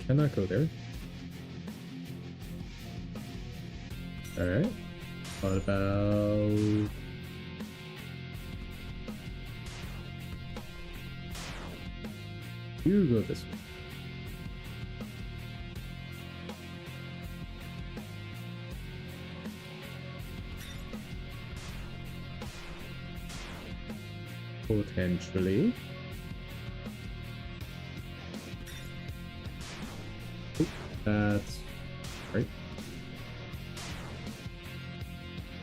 Cannot go there. Alright. What about... You go this way. Potentially. Oop, that's right.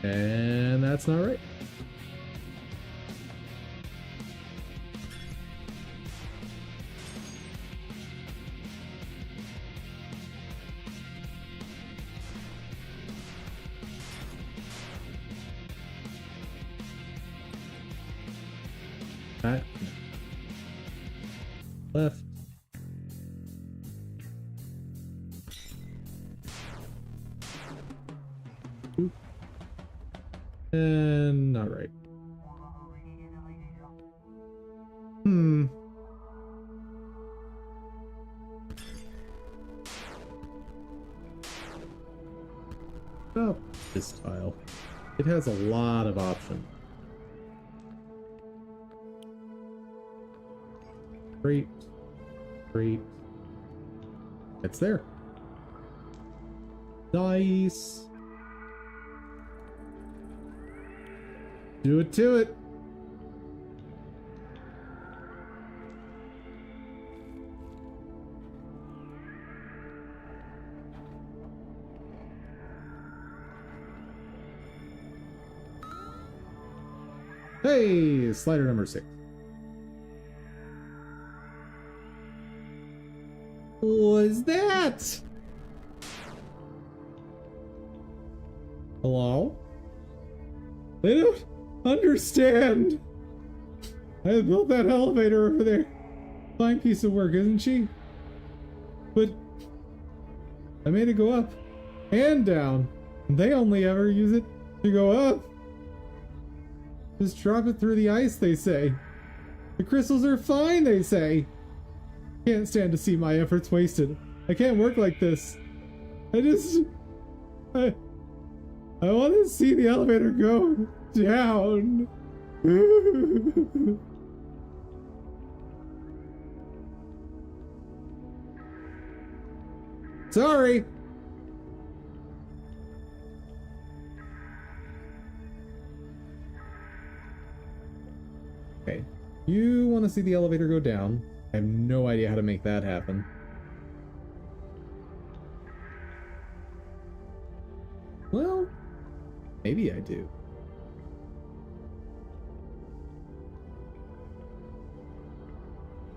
And that's not right. That left. Oop. And not right. Oh, this tile. It has a lot of options. Great. Great. It's there. Nice. Do it to it. Hey, slider number 6. What is that? Hello? They don't understand. I built that elevator over there. Fine piece of work, isn't she? But I made it go up and down. They only ever use it to go up. Just drop it through the ice, they say. The crystals are fine, they say. Can't stand to see my efforts wasted. I can't work like this. I want to see the elevator go down. Sorry. Okay. You want to see the elevator go down? I have no idea how to make that happen. Well, maybe I do.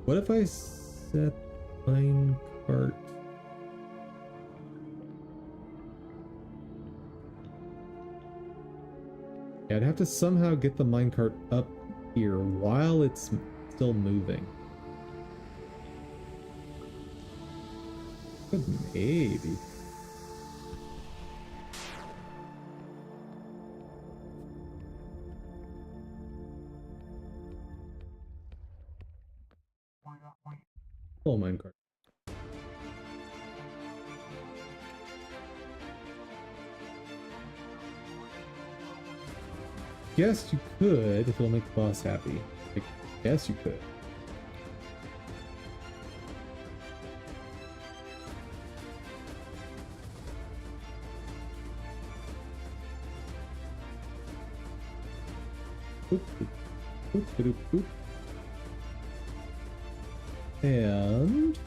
What if I set minecart? Yeah, I'd have to somehow get the minecart up here while it's still moving. But maybe. Oh, minecart. Guess you could if it'll make the boss happy. I guess you could. Boop, boop, boop, boop, boop. And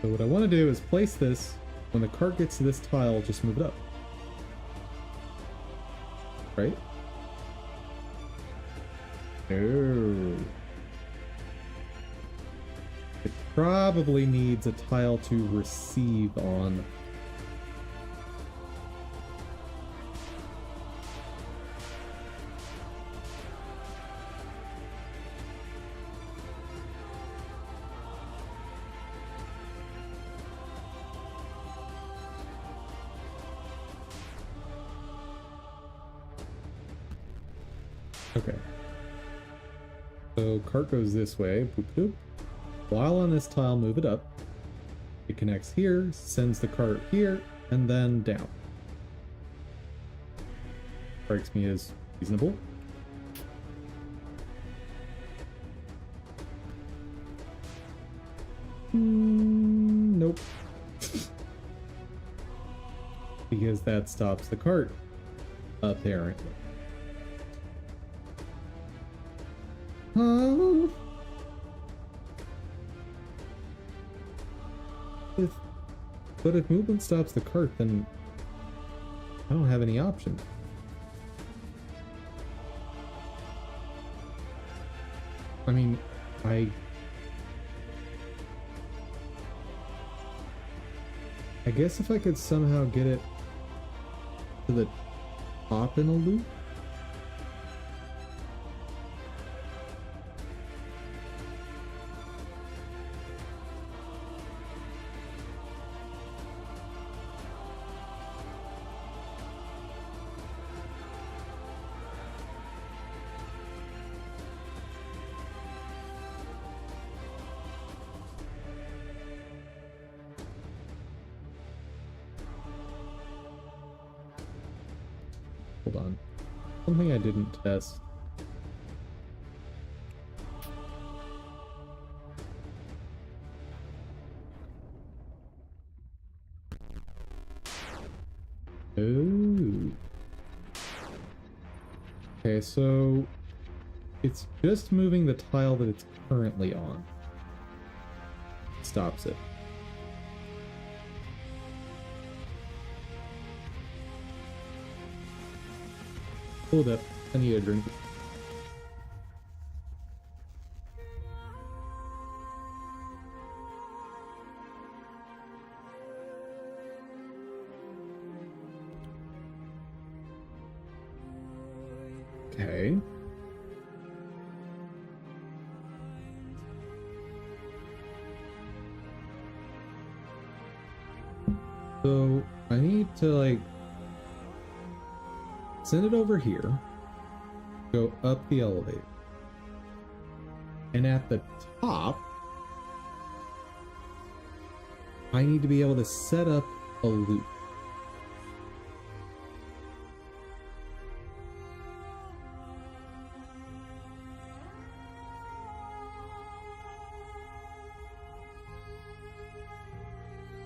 so what I want to do is place this when the cart gets to this tile, just move it up. Right? Oh. It probably needs a tile to receive on. Okay. So cart goes this way. Boop, boop. While on this tile, move it up. It connects here, sends the cart here, and then down. Strikes me as reasonable. Nope. Because that stops the cart, apparently. But if movement stops the cart, then I don't have any options. I mean, I guess if I could somehow get it to the top in a loop. Hold on. Something I didn't test. Oh. Okay, so it's just moving the tile that it's currently on. Stops it. Hold up, I need a drink. Okay. So I need to like send it over here, go up the elevator, and at the top, I need to be able to set up a loop.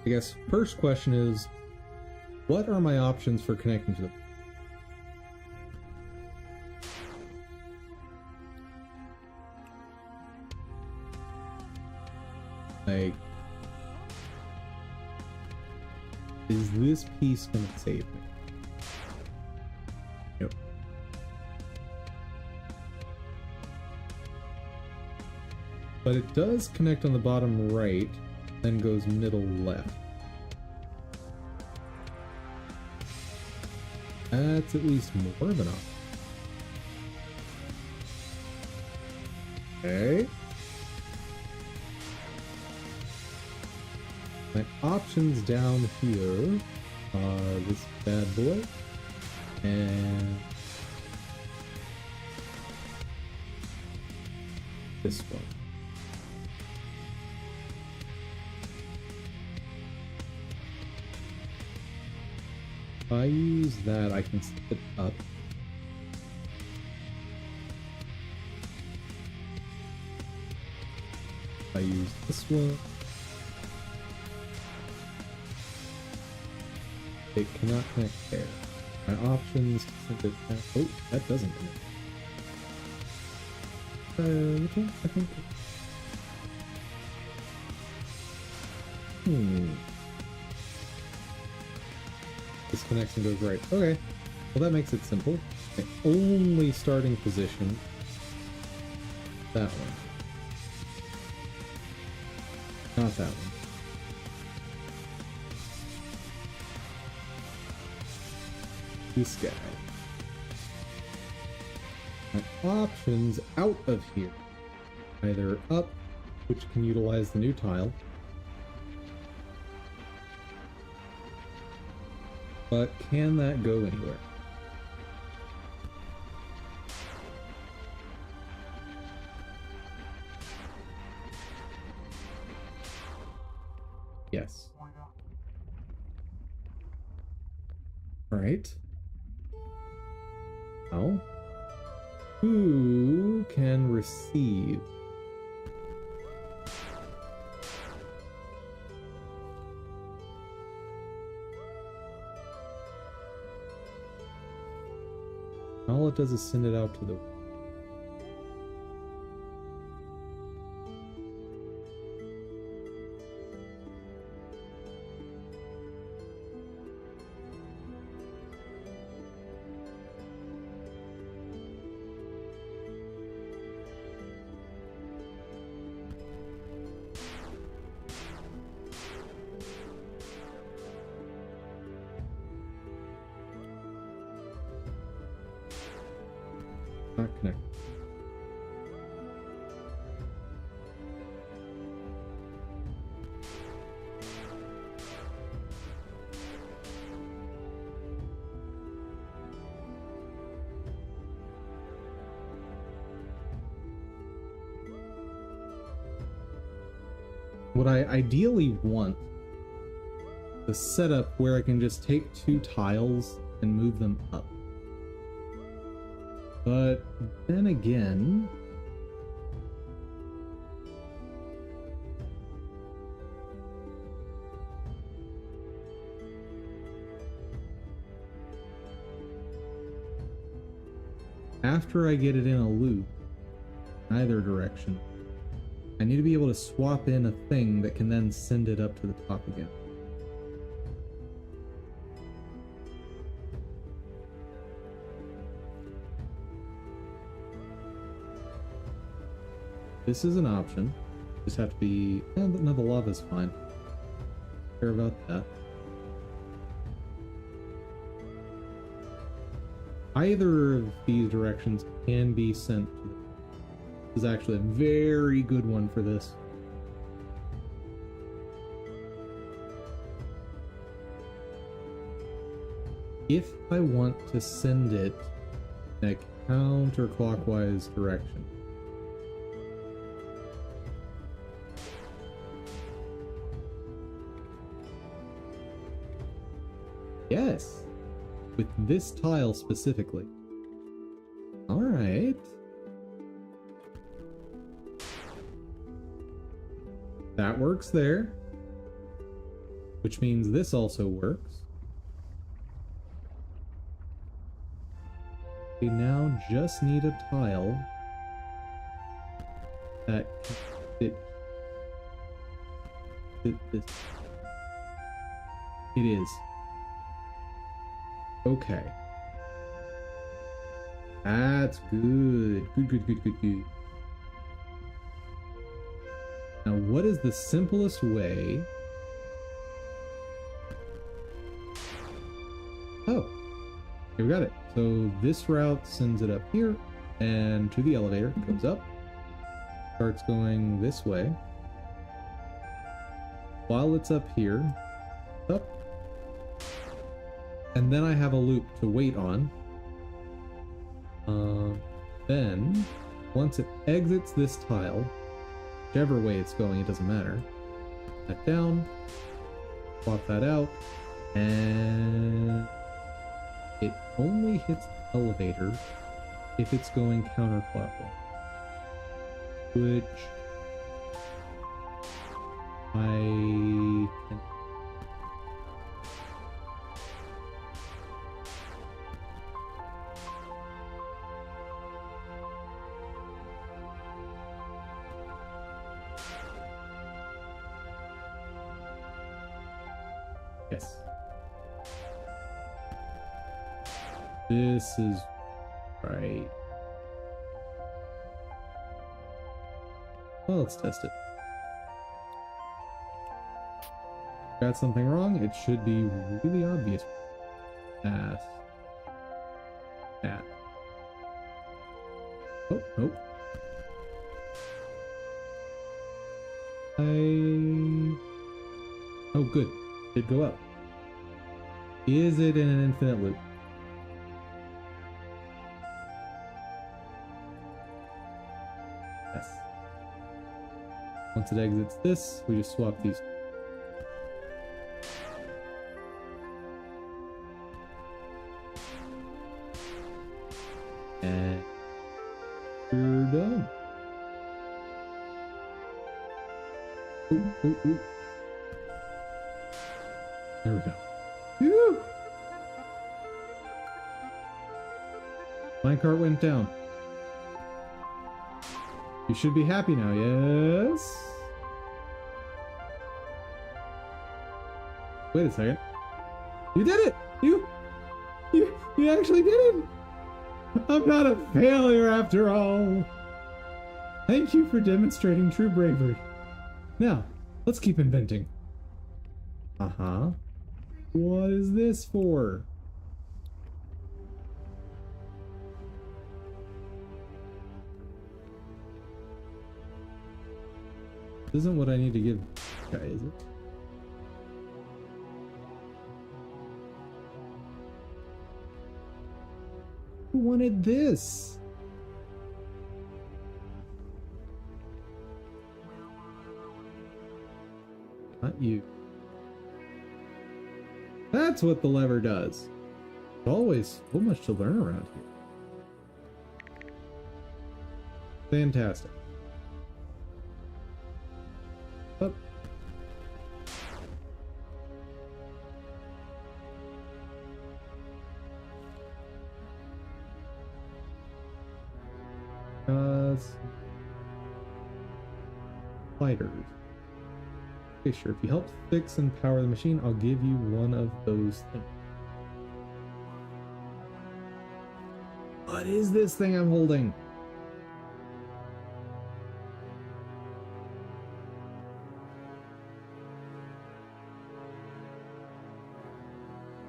I guess first question is, what are my options for connecting to the like, is this piece gonna save me? Nope. But it does connect on the bottom right, then goes middle left. That's at least more of an option. Okay. My options down here are this bad boy and this one. If I use that, I can set it up. If I use this one, it cannot connect there. My options to it. Oh, that doesn't connect. Which one? I think. This connection goes right. Okay. Well, that makes it simple. The only starting position. That one. Not that one. This guy. My options out of here. Either up, which can utilize the new tile. But can that go anywhere? Yes. Alright. Well, who can receive? All it does is send it out to the... Not connect. What I ideally want the setup where I can just take two tiles and move them up. But then again, after I get it in a loop, either direction, I need to be able to swap in a thing that can then send it up to the top again. This is an option. Just have to be... no, the lava's fine. Don't care about that. Either of these directions can be sent to the... This is actually a very good one for this. If I want to send it in a counterclockwise direction, yes, with this tile specifically. Alright. That works there. Which means this also works. We now just need a tile that can fit this. It is. Okay. That's good. Good. Now, what is the simplest way? Oh, here we got it. So this route sends it up here and to the elevator. It goes up, starts going this way. While it's up here, up. And then I have a loop to wait on. Then, once it exits this tile, whichever way it's going, it doesn't matter. That down, swap that out, and it only hits the elevator if it's going counterclockwise, which I can... Yes. This is right. Well, let's test it. Got something wrong? It should be really obvious. Pass. That. Oh, nope. Oh, good. Did go up. Is it in an infinite loop? Yes. Once it exits this, we just swap these. And you're done. Ooh, ooh, ooh. There we go. Woo! Minecart went down. You should be happy now, yes? Wait a second. You did it! You actually did it! I'm not a failure after all! Thank you for demonstrating true bravery. Now, let's keep inventing. Uh-huh. What is this for? This isn't what I need to give this guy, is it? Who wanted this? Not you. That's what the lever does. There's always so much to learn around here. Fantastic. Up. Spiders. Okay, sure. If you help fix and power the machine, I'll give you one of those things. What is this thing I'm holding?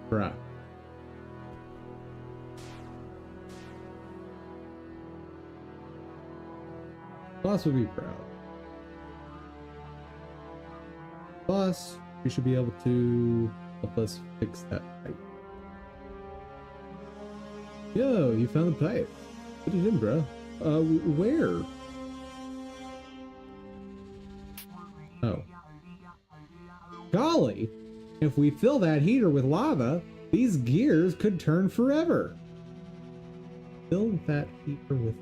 Bruh. Boss would be proud. Boss, you should be able to help us fix that pipe. Yo, you found the pipe. Put it in, bro. Where? Oh. Golly! If we fill that heater with lava, these gears could turn forever. Fill that heater with...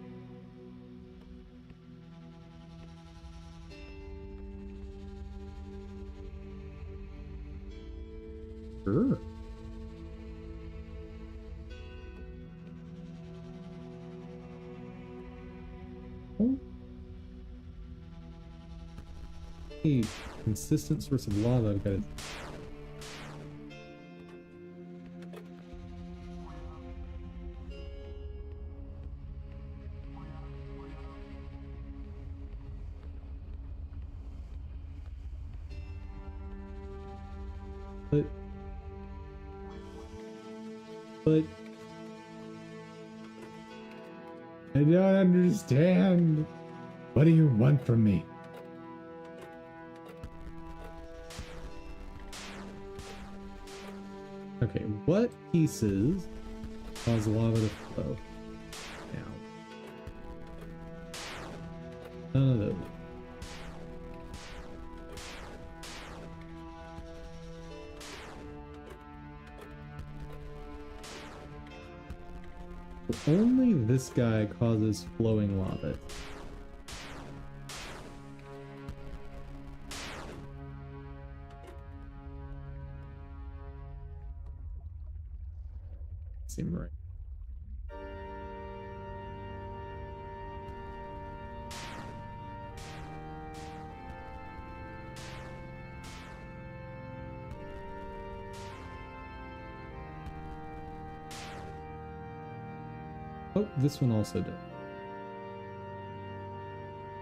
Sure. Oh. A consistent source of lava, I've got it. But I don't understand. What do you want from me? Okay, what pieces cause lava to flow? Now, none of those. Only this guy causes flowing lava. Seem right. Oh, this one also did.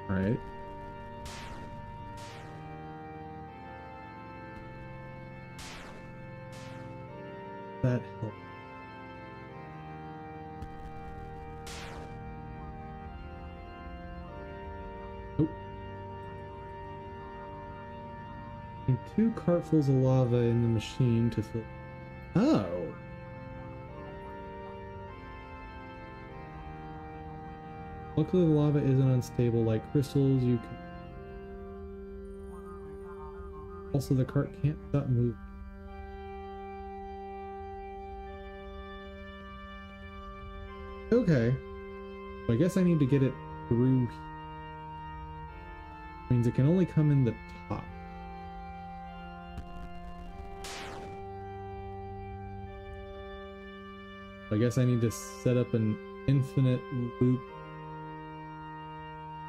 All right. That helped. Nope. Need 2 cartfuls of lava in the machine to fill. Oh. Luckily, the lava isn't unstable like crystals. You can... Also, the cart can't stop moving. Okay. I guess I need to get it through. Means it can only come in the top. I guess I need to set up an infinite loop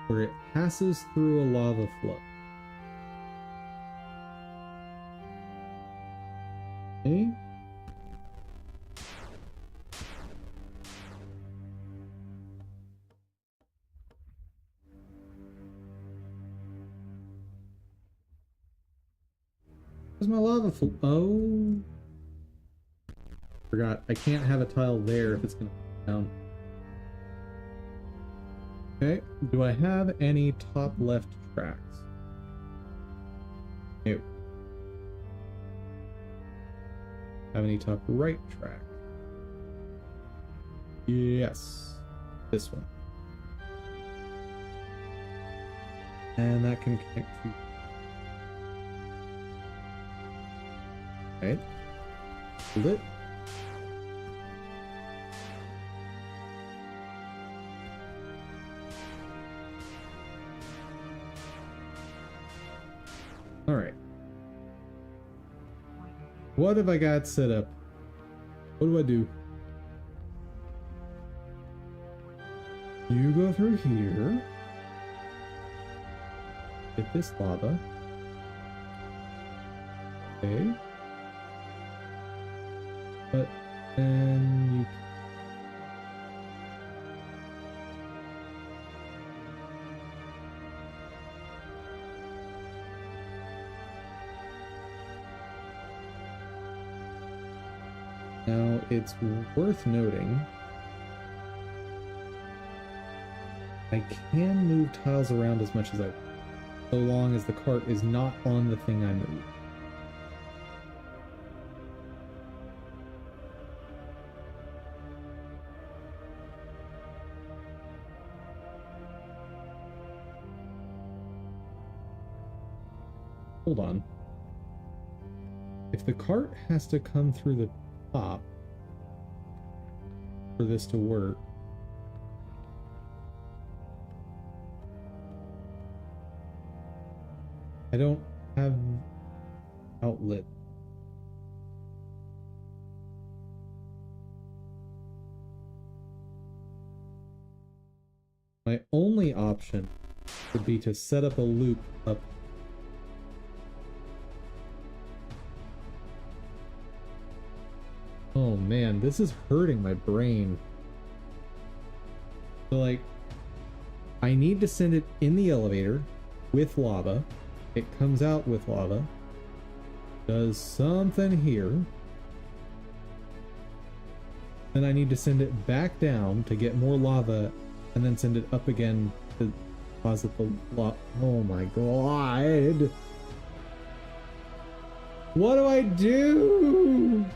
where it passes through a lava flow. Okay. Where's my lava flow? Oh. Forgot. I can't have a tile there if it's gonna come down. Okay. Do I have any top left tracks? No. Have any top right track? Yes. This one. And that can connect to. Right. Lit. All right. What have I got set up? What do I do? You go through here. Get this lava. Okay. But then you... Now, it's worth noting I can move tiles around as much as I want, so long as the cart is not on the thing I move. Hold on. If the cart has to come through the top for this to work, I don't have outlet. My only option would be to set up a loop up. Oh man, this is hurting my brain. So like, I need to send it in the elevator with lava. It comes out with lava. Does something here. Then I need to send it back down to get more lava and then send it up again to deposit the lava. Oh my god. What do I do?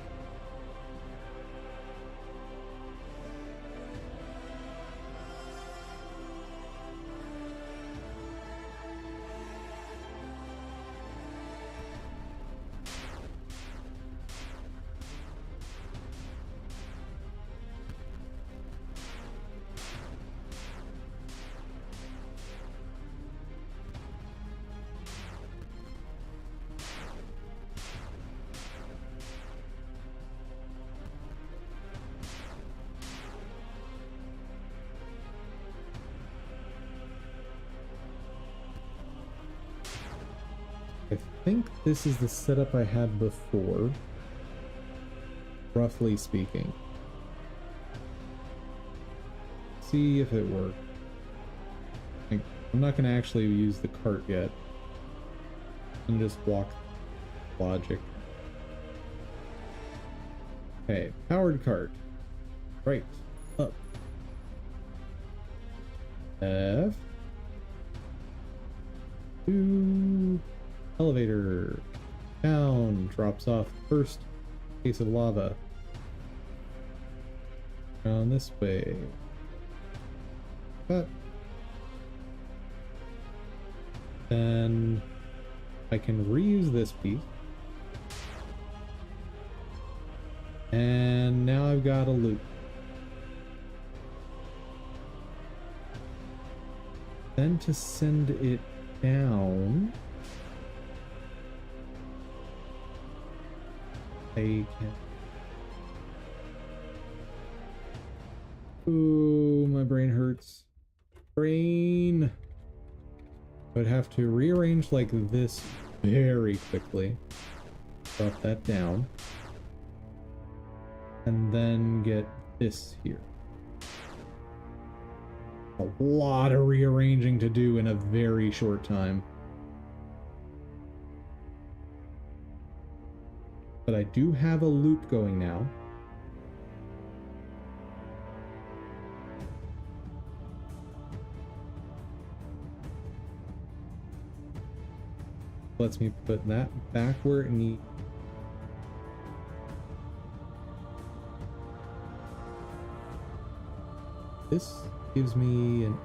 I think this is the setup I had before, roughly speaking. See if it works. I'm not going to actually use the cart yet. I'm just walk logic. Okay, powered cart. Right, up. F. 2. Elevator. Down. Drops off first case of lava. Down this way. But then I can reuse this piece. And now I've got a loop. Then to send it down, I can. Ooh, my brain hurts. Brain. I would have to rearrange like this very quickly. Drop that down. And then get this here. A lot of rearranging to do in a very short time. But I do have a loop going now. Lets me put that back where it needs. This gives me an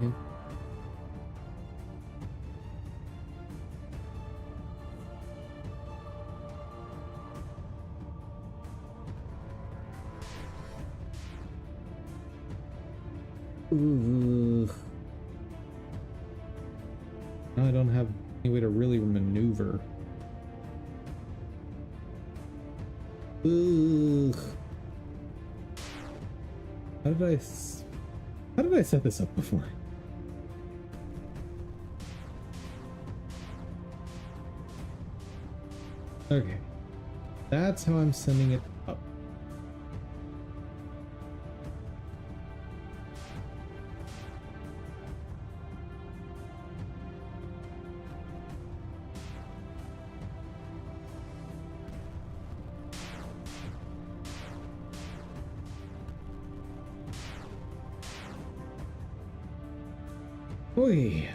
Now I don't have any way to really maneuver. Ugh. How did I set this up before? Okay. That's how I'm sending it up. Oy.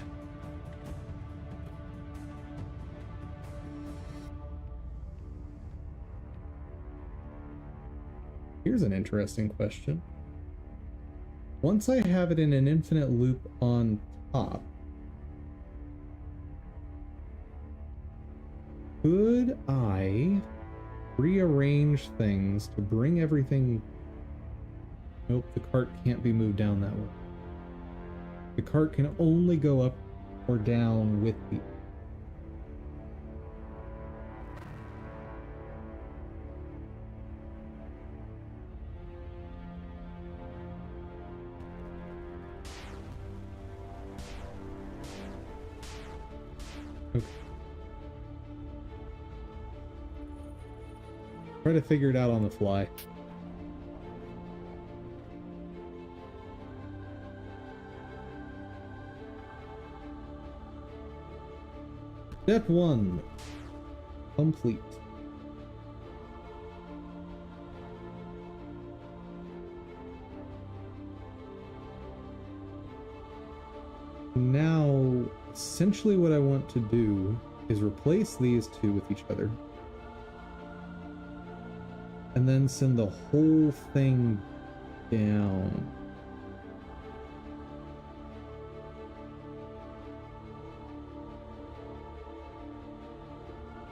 Here's an interesting question. Once I have it in an infinite loop on top, could I rearrange things to bring everything? Nope, the cart can't be moved down that way. The cart can only go up or down with the... Okay. Try to figure it out on the fly. Step 1. Complete. Now, essentially what I want to do is replace these two with each other. And then send the whole thing down.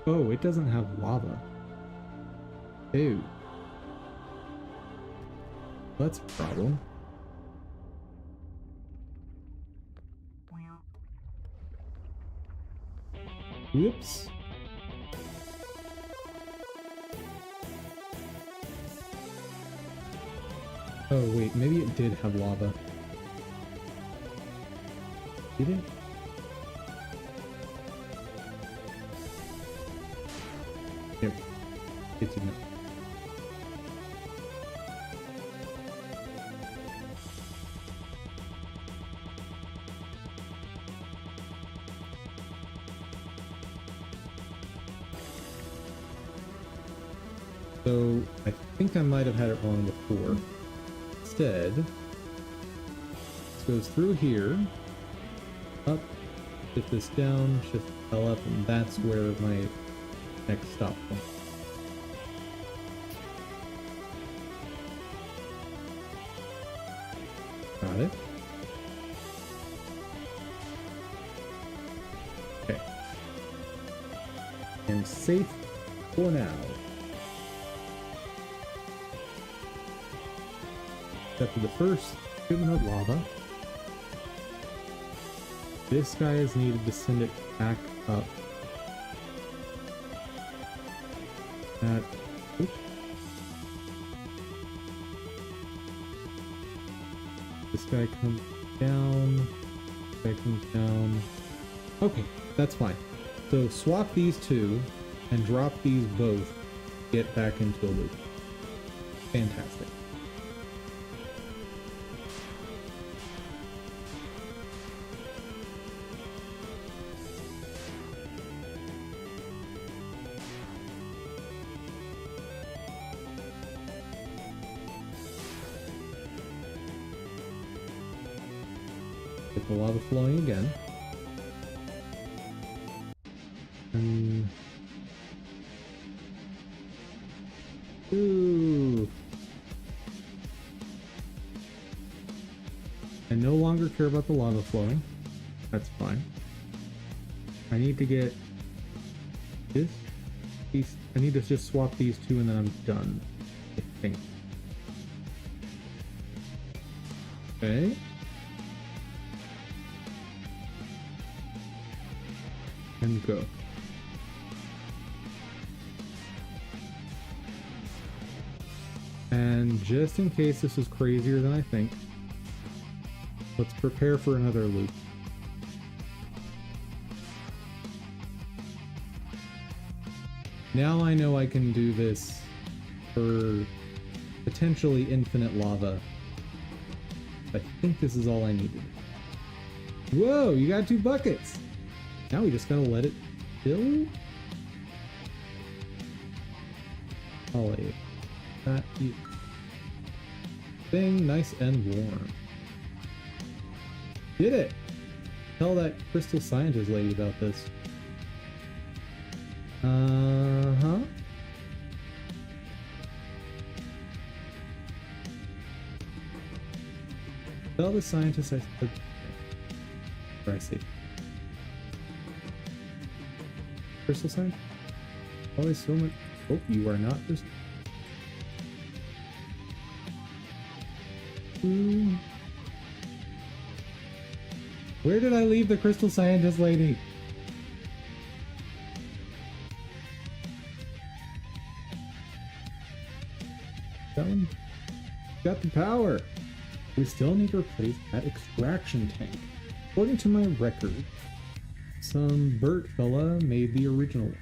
Oh, it doesn't have lava. Ew. That's a problem. Whoops. Oh wait, maybe it did have lava. Did it? Here. It's enough. So, I think I might have had it wrong before. Instead, this goes through here, up, shift this down, shift L up, and that's where my next stop point. Got it. Okay. And safe for now. Except for the first shouldn't have lava. This guy is needed to send it back up. That. Oops. This guy comes down. This guy comes down. Okay, that's fine. So swap these two and drop these both. Get back into a loop. Fantastic. Get the lava flowing again. And... Ooh. I no longer care about the lava flowing. That's fine. I need to get this piece. I need to just swap these two and then I'm done, I think. Okay. And go. And just in case this is crazier than I think, let's prepare for another loop. Now I know I can do this for potentially infinite lava. I think this is all I needed. Whoa, you got 2 buckets! Now we just gotta let it fill? I'll leave that thing nice and warm. Did it! Tell that crystal scientist lady about this. Uh-huh. Tell the scientist I said... Where I see. Crystal scientist? Always so much... Oh, you are not crystal. Where did I leave the crystal scientist lady? That one got the power. We still need to replace that extraction tank. According to my record, some Burt fella made the original one.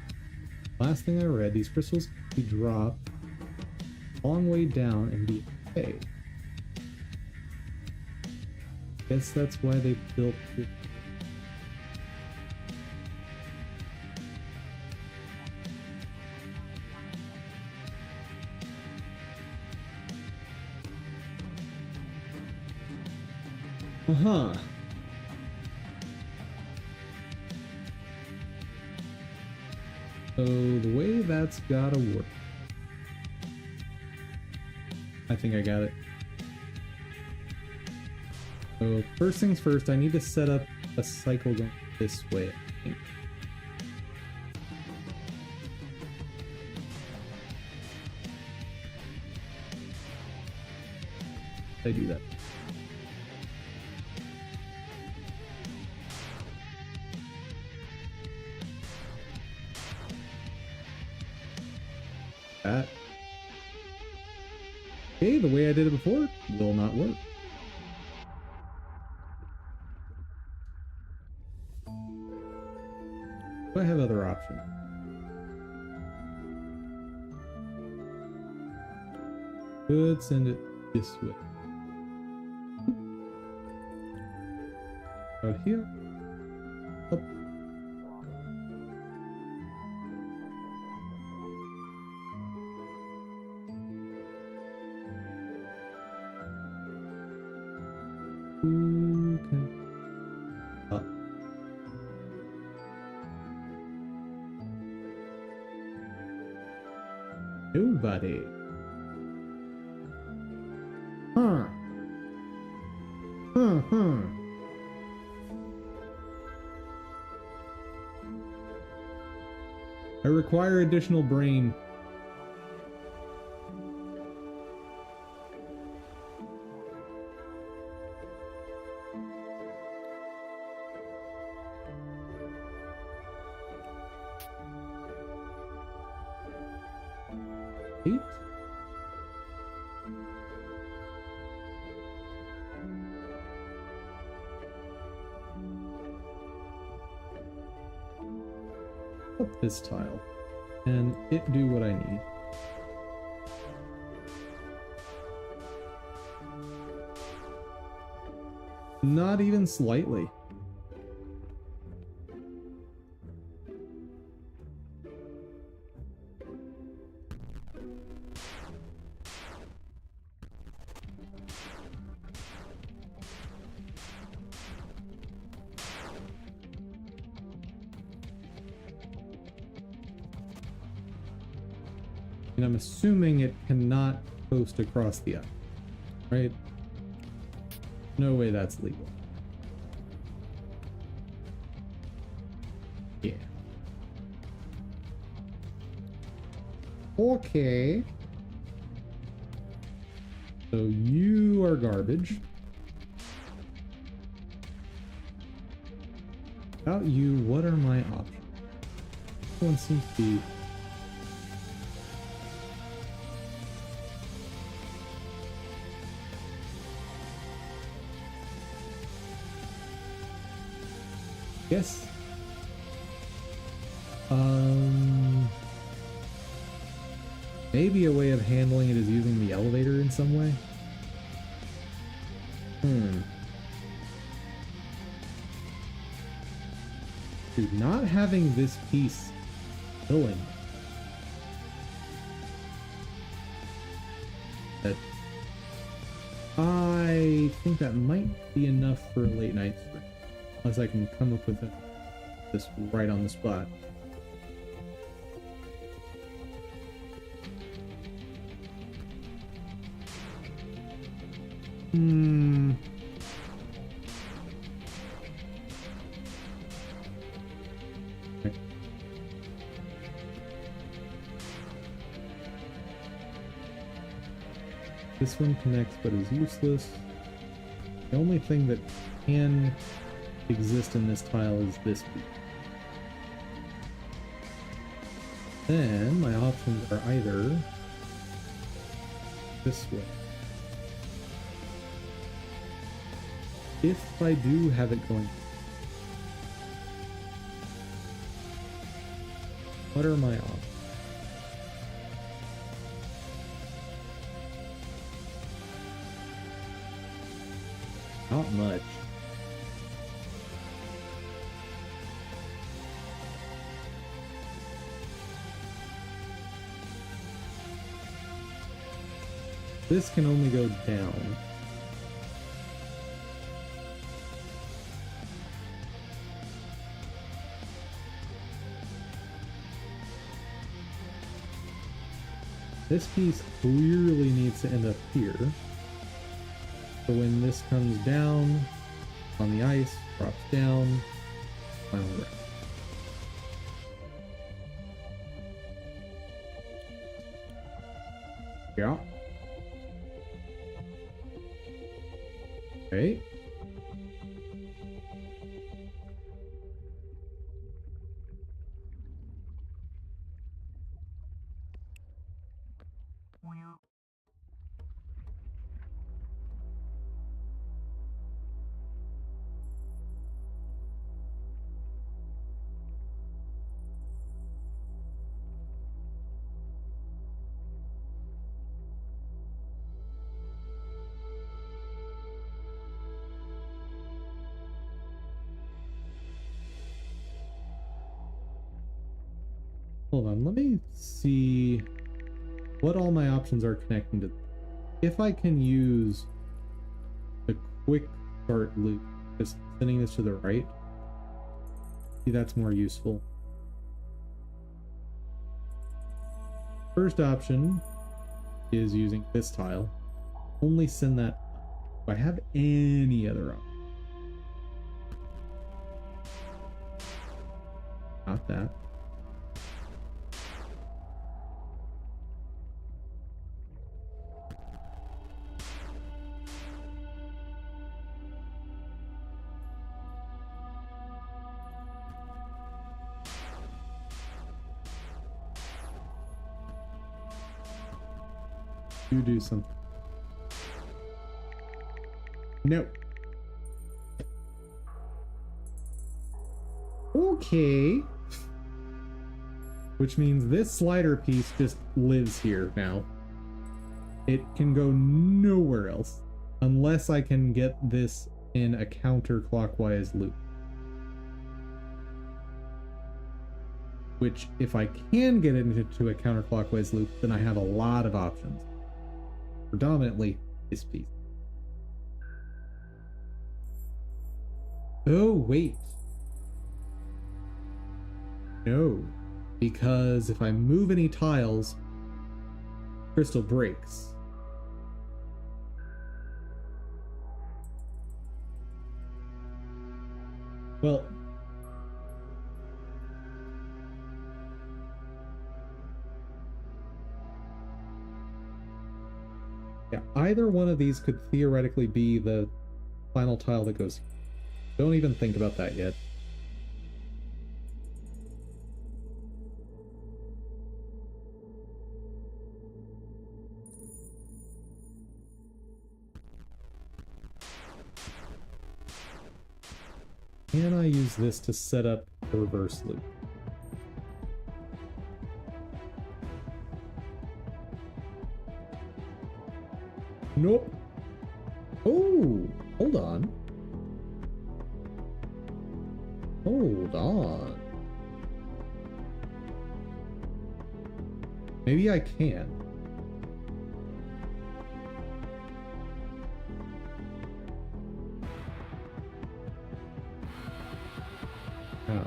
Last thing I read, these crystals could be dropped a long way down and be okay. Guess that's why they built it. Uh-huh. So the way that's gotta work. I think I got it. So first things first, I need to set up a cycle going this way, I think. I do that. That. Okay, the way I did it before will not work. Do I have other options? Could send it this way. Out here. Up. Okay. Up. Nobody. Huh. I require additional brain. Eight. Up this tile, and it do what I need. Not even slightly. And I'm assuming it cannot post across the ice, right? No way that's legal. Yeah. Okay. So you are garbage. Without you, what are my options? This one seems to be... Yes. Maybe a way of handling it is using the elevator in some way. Dude, not having this piece filling. That I think that might be enough for a late night stream. Unless I can come up with this right on the spot. Okay. This one connects but is useless. The only thing that can exist in this tile is this piece. Then my options are either this way. If I do have it going, what are my options? Not much. This can only go down. This piece clearly needs to end up here. So when this comes down on the ice, drops down, final wreck. Yeah. Okay. Hold on, let me see what all my options are connecting to. If I can use the quick start loop, just sending this to the right, see, that's more useful. First option is using this tile. Only send that up. Do I have any other option? Not that. You do something. No. Okay. Which means this slider piece just lives here now. It can go nowhere else unless I can get this in a counterclockwise loop. Which, if I can get it into a counterclockwise loop, then I have a lot of options. Predominantly this piece. Oh, wait. No. Because if I move any tiles, crystal breaks. Well, yeah, either one of these could theoretically be the final tile that goes. Don't even think about that yet. Can I use this to set up a reverse loop? Nope. Oh, hold on. Hold on. Maybe I can. How?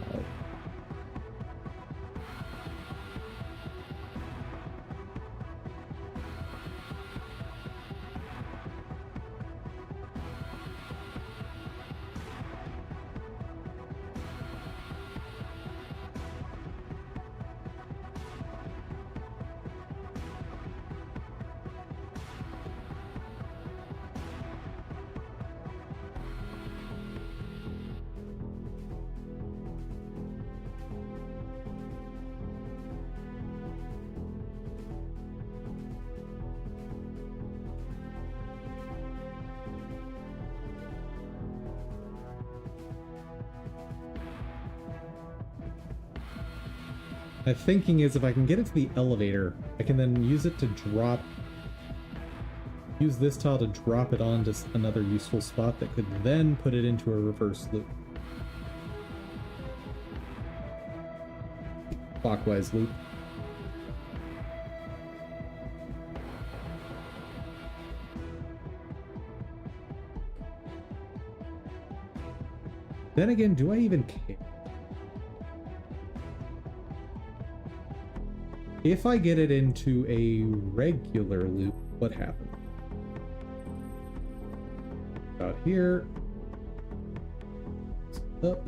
My thinking is if I can get it to the elevator, I can then use it to drop... Use this tile to drop it onto another useful spot that could then put it into a reverse loop. Clockwise loop. Then again, do I even care? If I get it into a regular loop, what happens? Out here. Up.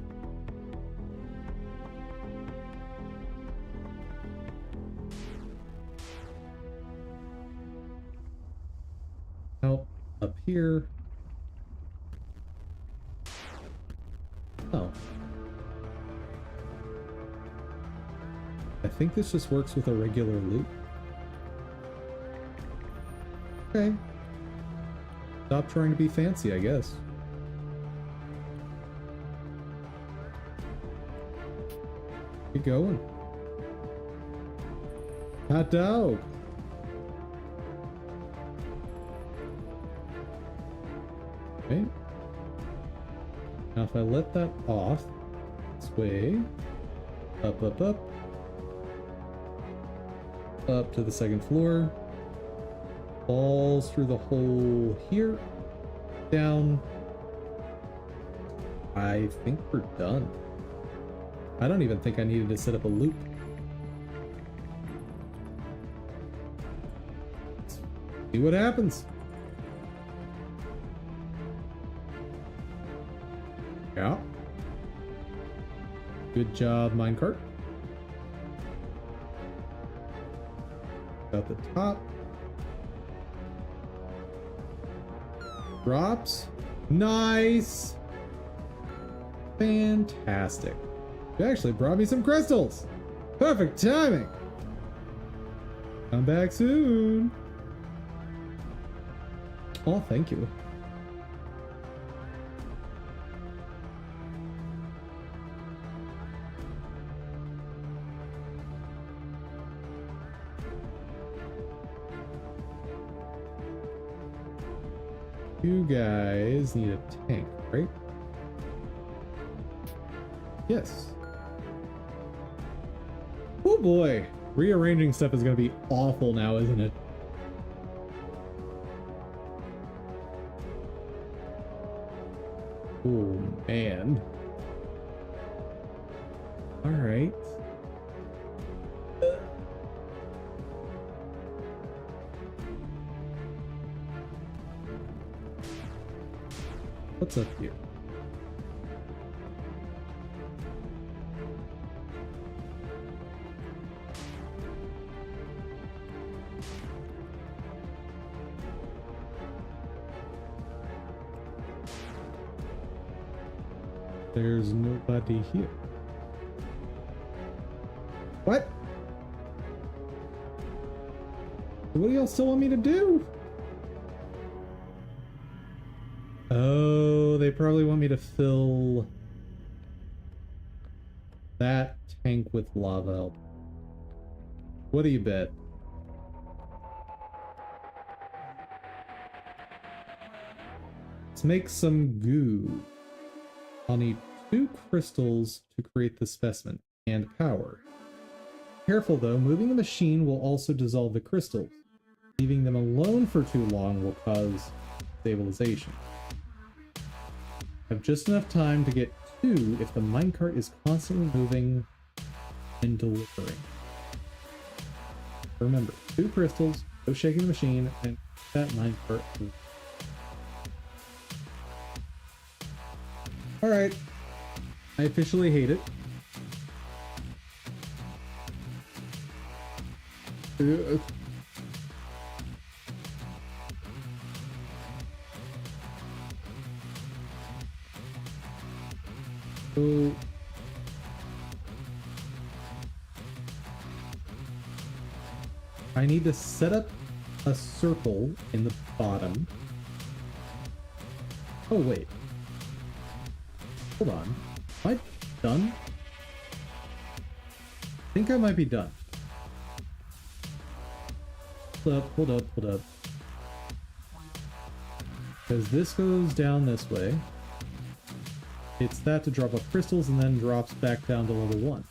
Out. Up here. Oh. I think this just works with a regular loop. Okay. Stop trying to be fancy, I guess. Keep going. Hot dog. Okay. Now if I let that off, this way, up, up, up, up to the second floor, falls through the hole here, down. I think we're done. I don't even think I needed to set up a loop. Let's see what happens. Yeah. Good job, minecart. At the top. Drops. Nice. Fantastic. You actually brought me some crystals. Perfect timing. Come back soon. Oh, thank you. You guys need a tank, right? Yes. Oh boy, rearranging stuff is going to be awful now, isn't it? Oh man. All right. What's up here? There's nobody here. What? What do y'all still want me to do? Oh, they probably want me to fill that tank with lava. What do you bet? Let's make some goo. I'll need 2 crystals to create the specimen and power. Careful though, moving the machine will also dissolve the crystals. Leaving them alone for too long will cause stabilization. Have just enough time to get 2 if the minecart is constantly moving and delivering. Remember, 2 crystals, no shaking the machine, and that minecart move. Alright, I officially hate it. So I need to set up a circle in the bottom. Oh wait. Hold on. Am I done? I think I might be done. Hold up. Because this goes down this way. It's that to drop off crystals and then drops back down to level 1.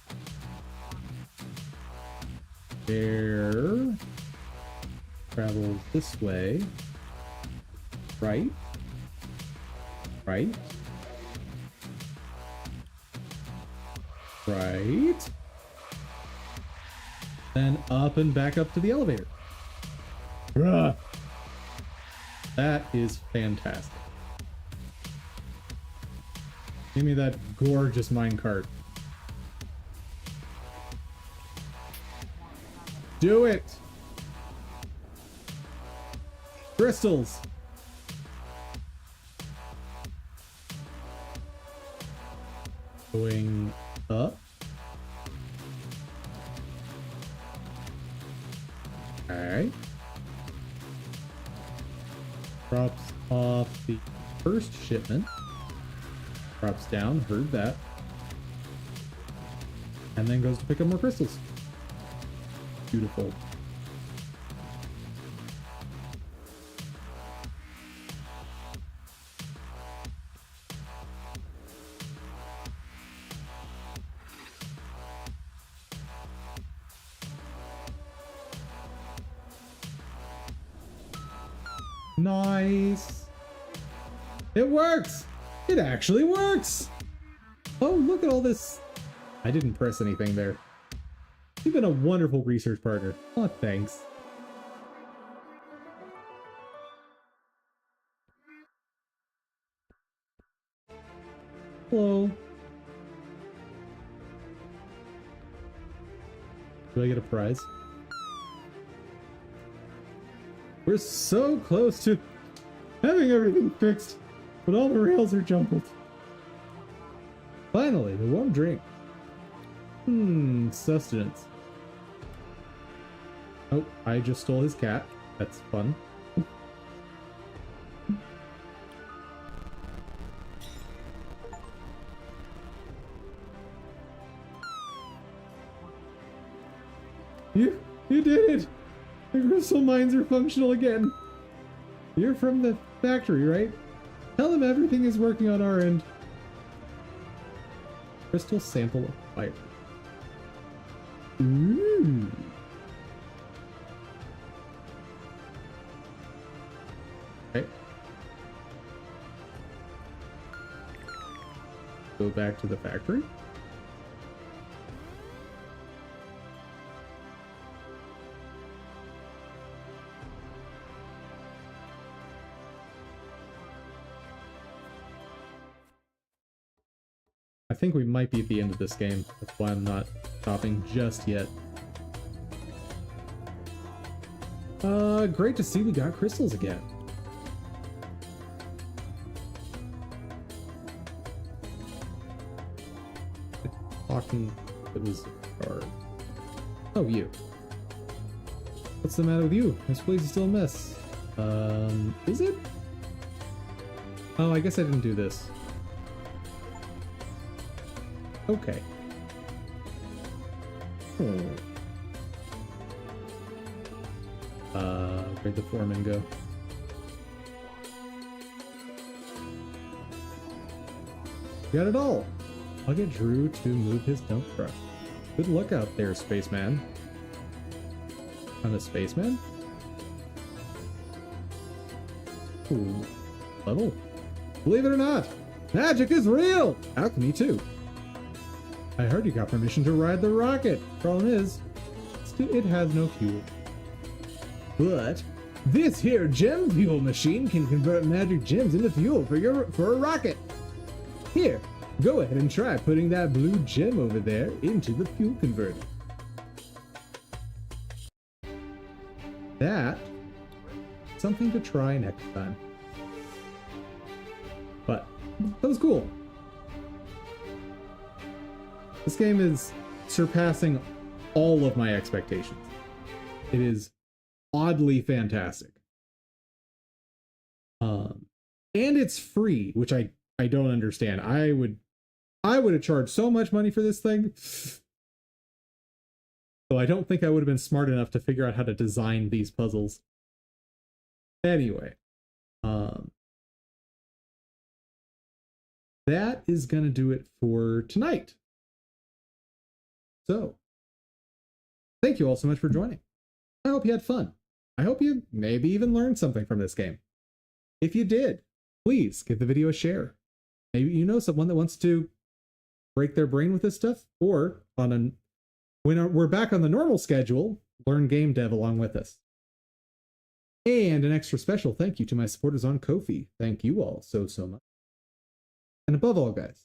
There. Travels this way. Right. Right. Right. Then up and back up to the elevator. Bruh. That is fantastic. Give me that gorgeous minecart. Do it! Crystals! Going up. Alright. Drops off the first shipment. Drops down, heard that. And then goes to pick up more crystals. Beautiful. Nice. It works. It actually works. Oh, look at all this. I didn't press anything there. You've been a wonderful research partner. Oh, thanks. Hello. Do I get a prize? We're so close to having everything fixed, but all the rails are jumbled. Finally, the warm drink. Sustenance. Oh, I just stole his cat. That's fun. You did it! The crystal mines are functional again. You're from the factory, right? Tell them everything is working on our end. Crystal sample of fire. Ooh. Okay. Go back to the factory. I think we might be at the end of this game. That's why I'm not stopping just yet. Great to see we got crystals again. Talking, it was hard. Oh, you. What's the matter with you? This place is still a mess. Is it? Oh, I guess I didn't do this. Okay. Where'd the foreman go? Got it all. I'll get Drew to move his dump truck. Good luck out there, spaceman. I'm a spaceman? Ooh. Level. Believe it or not, magic is real! Alchemy too. I heard you got permission to ride the rocket. Problem is, it has no fuel. But this here gem fuel machine can convert magic gems into fuel for a rocket. Here, go ahead and try putting that blue gem over there into the fuel converter. That something to try next time. But that was cool. This game is surpassing all of my expectations. It is oddly fantastic. And it's free, which I don't understand. I would have charged so much money for this thing. So I don't think I would have been smart enough to figure out how to design these puzzles. Anyway, that is gonna do it for tonight. So, thank you all so much for joining. I hope you had fun. I hope you maybe even learned something from this game. If you did, please give the video a share. Maybe you know someone that wants to break their brain with this stuff, or when we're back on the normal schedule, learn game dev along with us. And an extra special thank you to my supporters on Ko-fi. Thank you all so much. And above all, guys,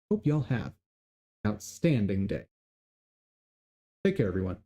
hope y'all have an outstanding day. Take care, everyone.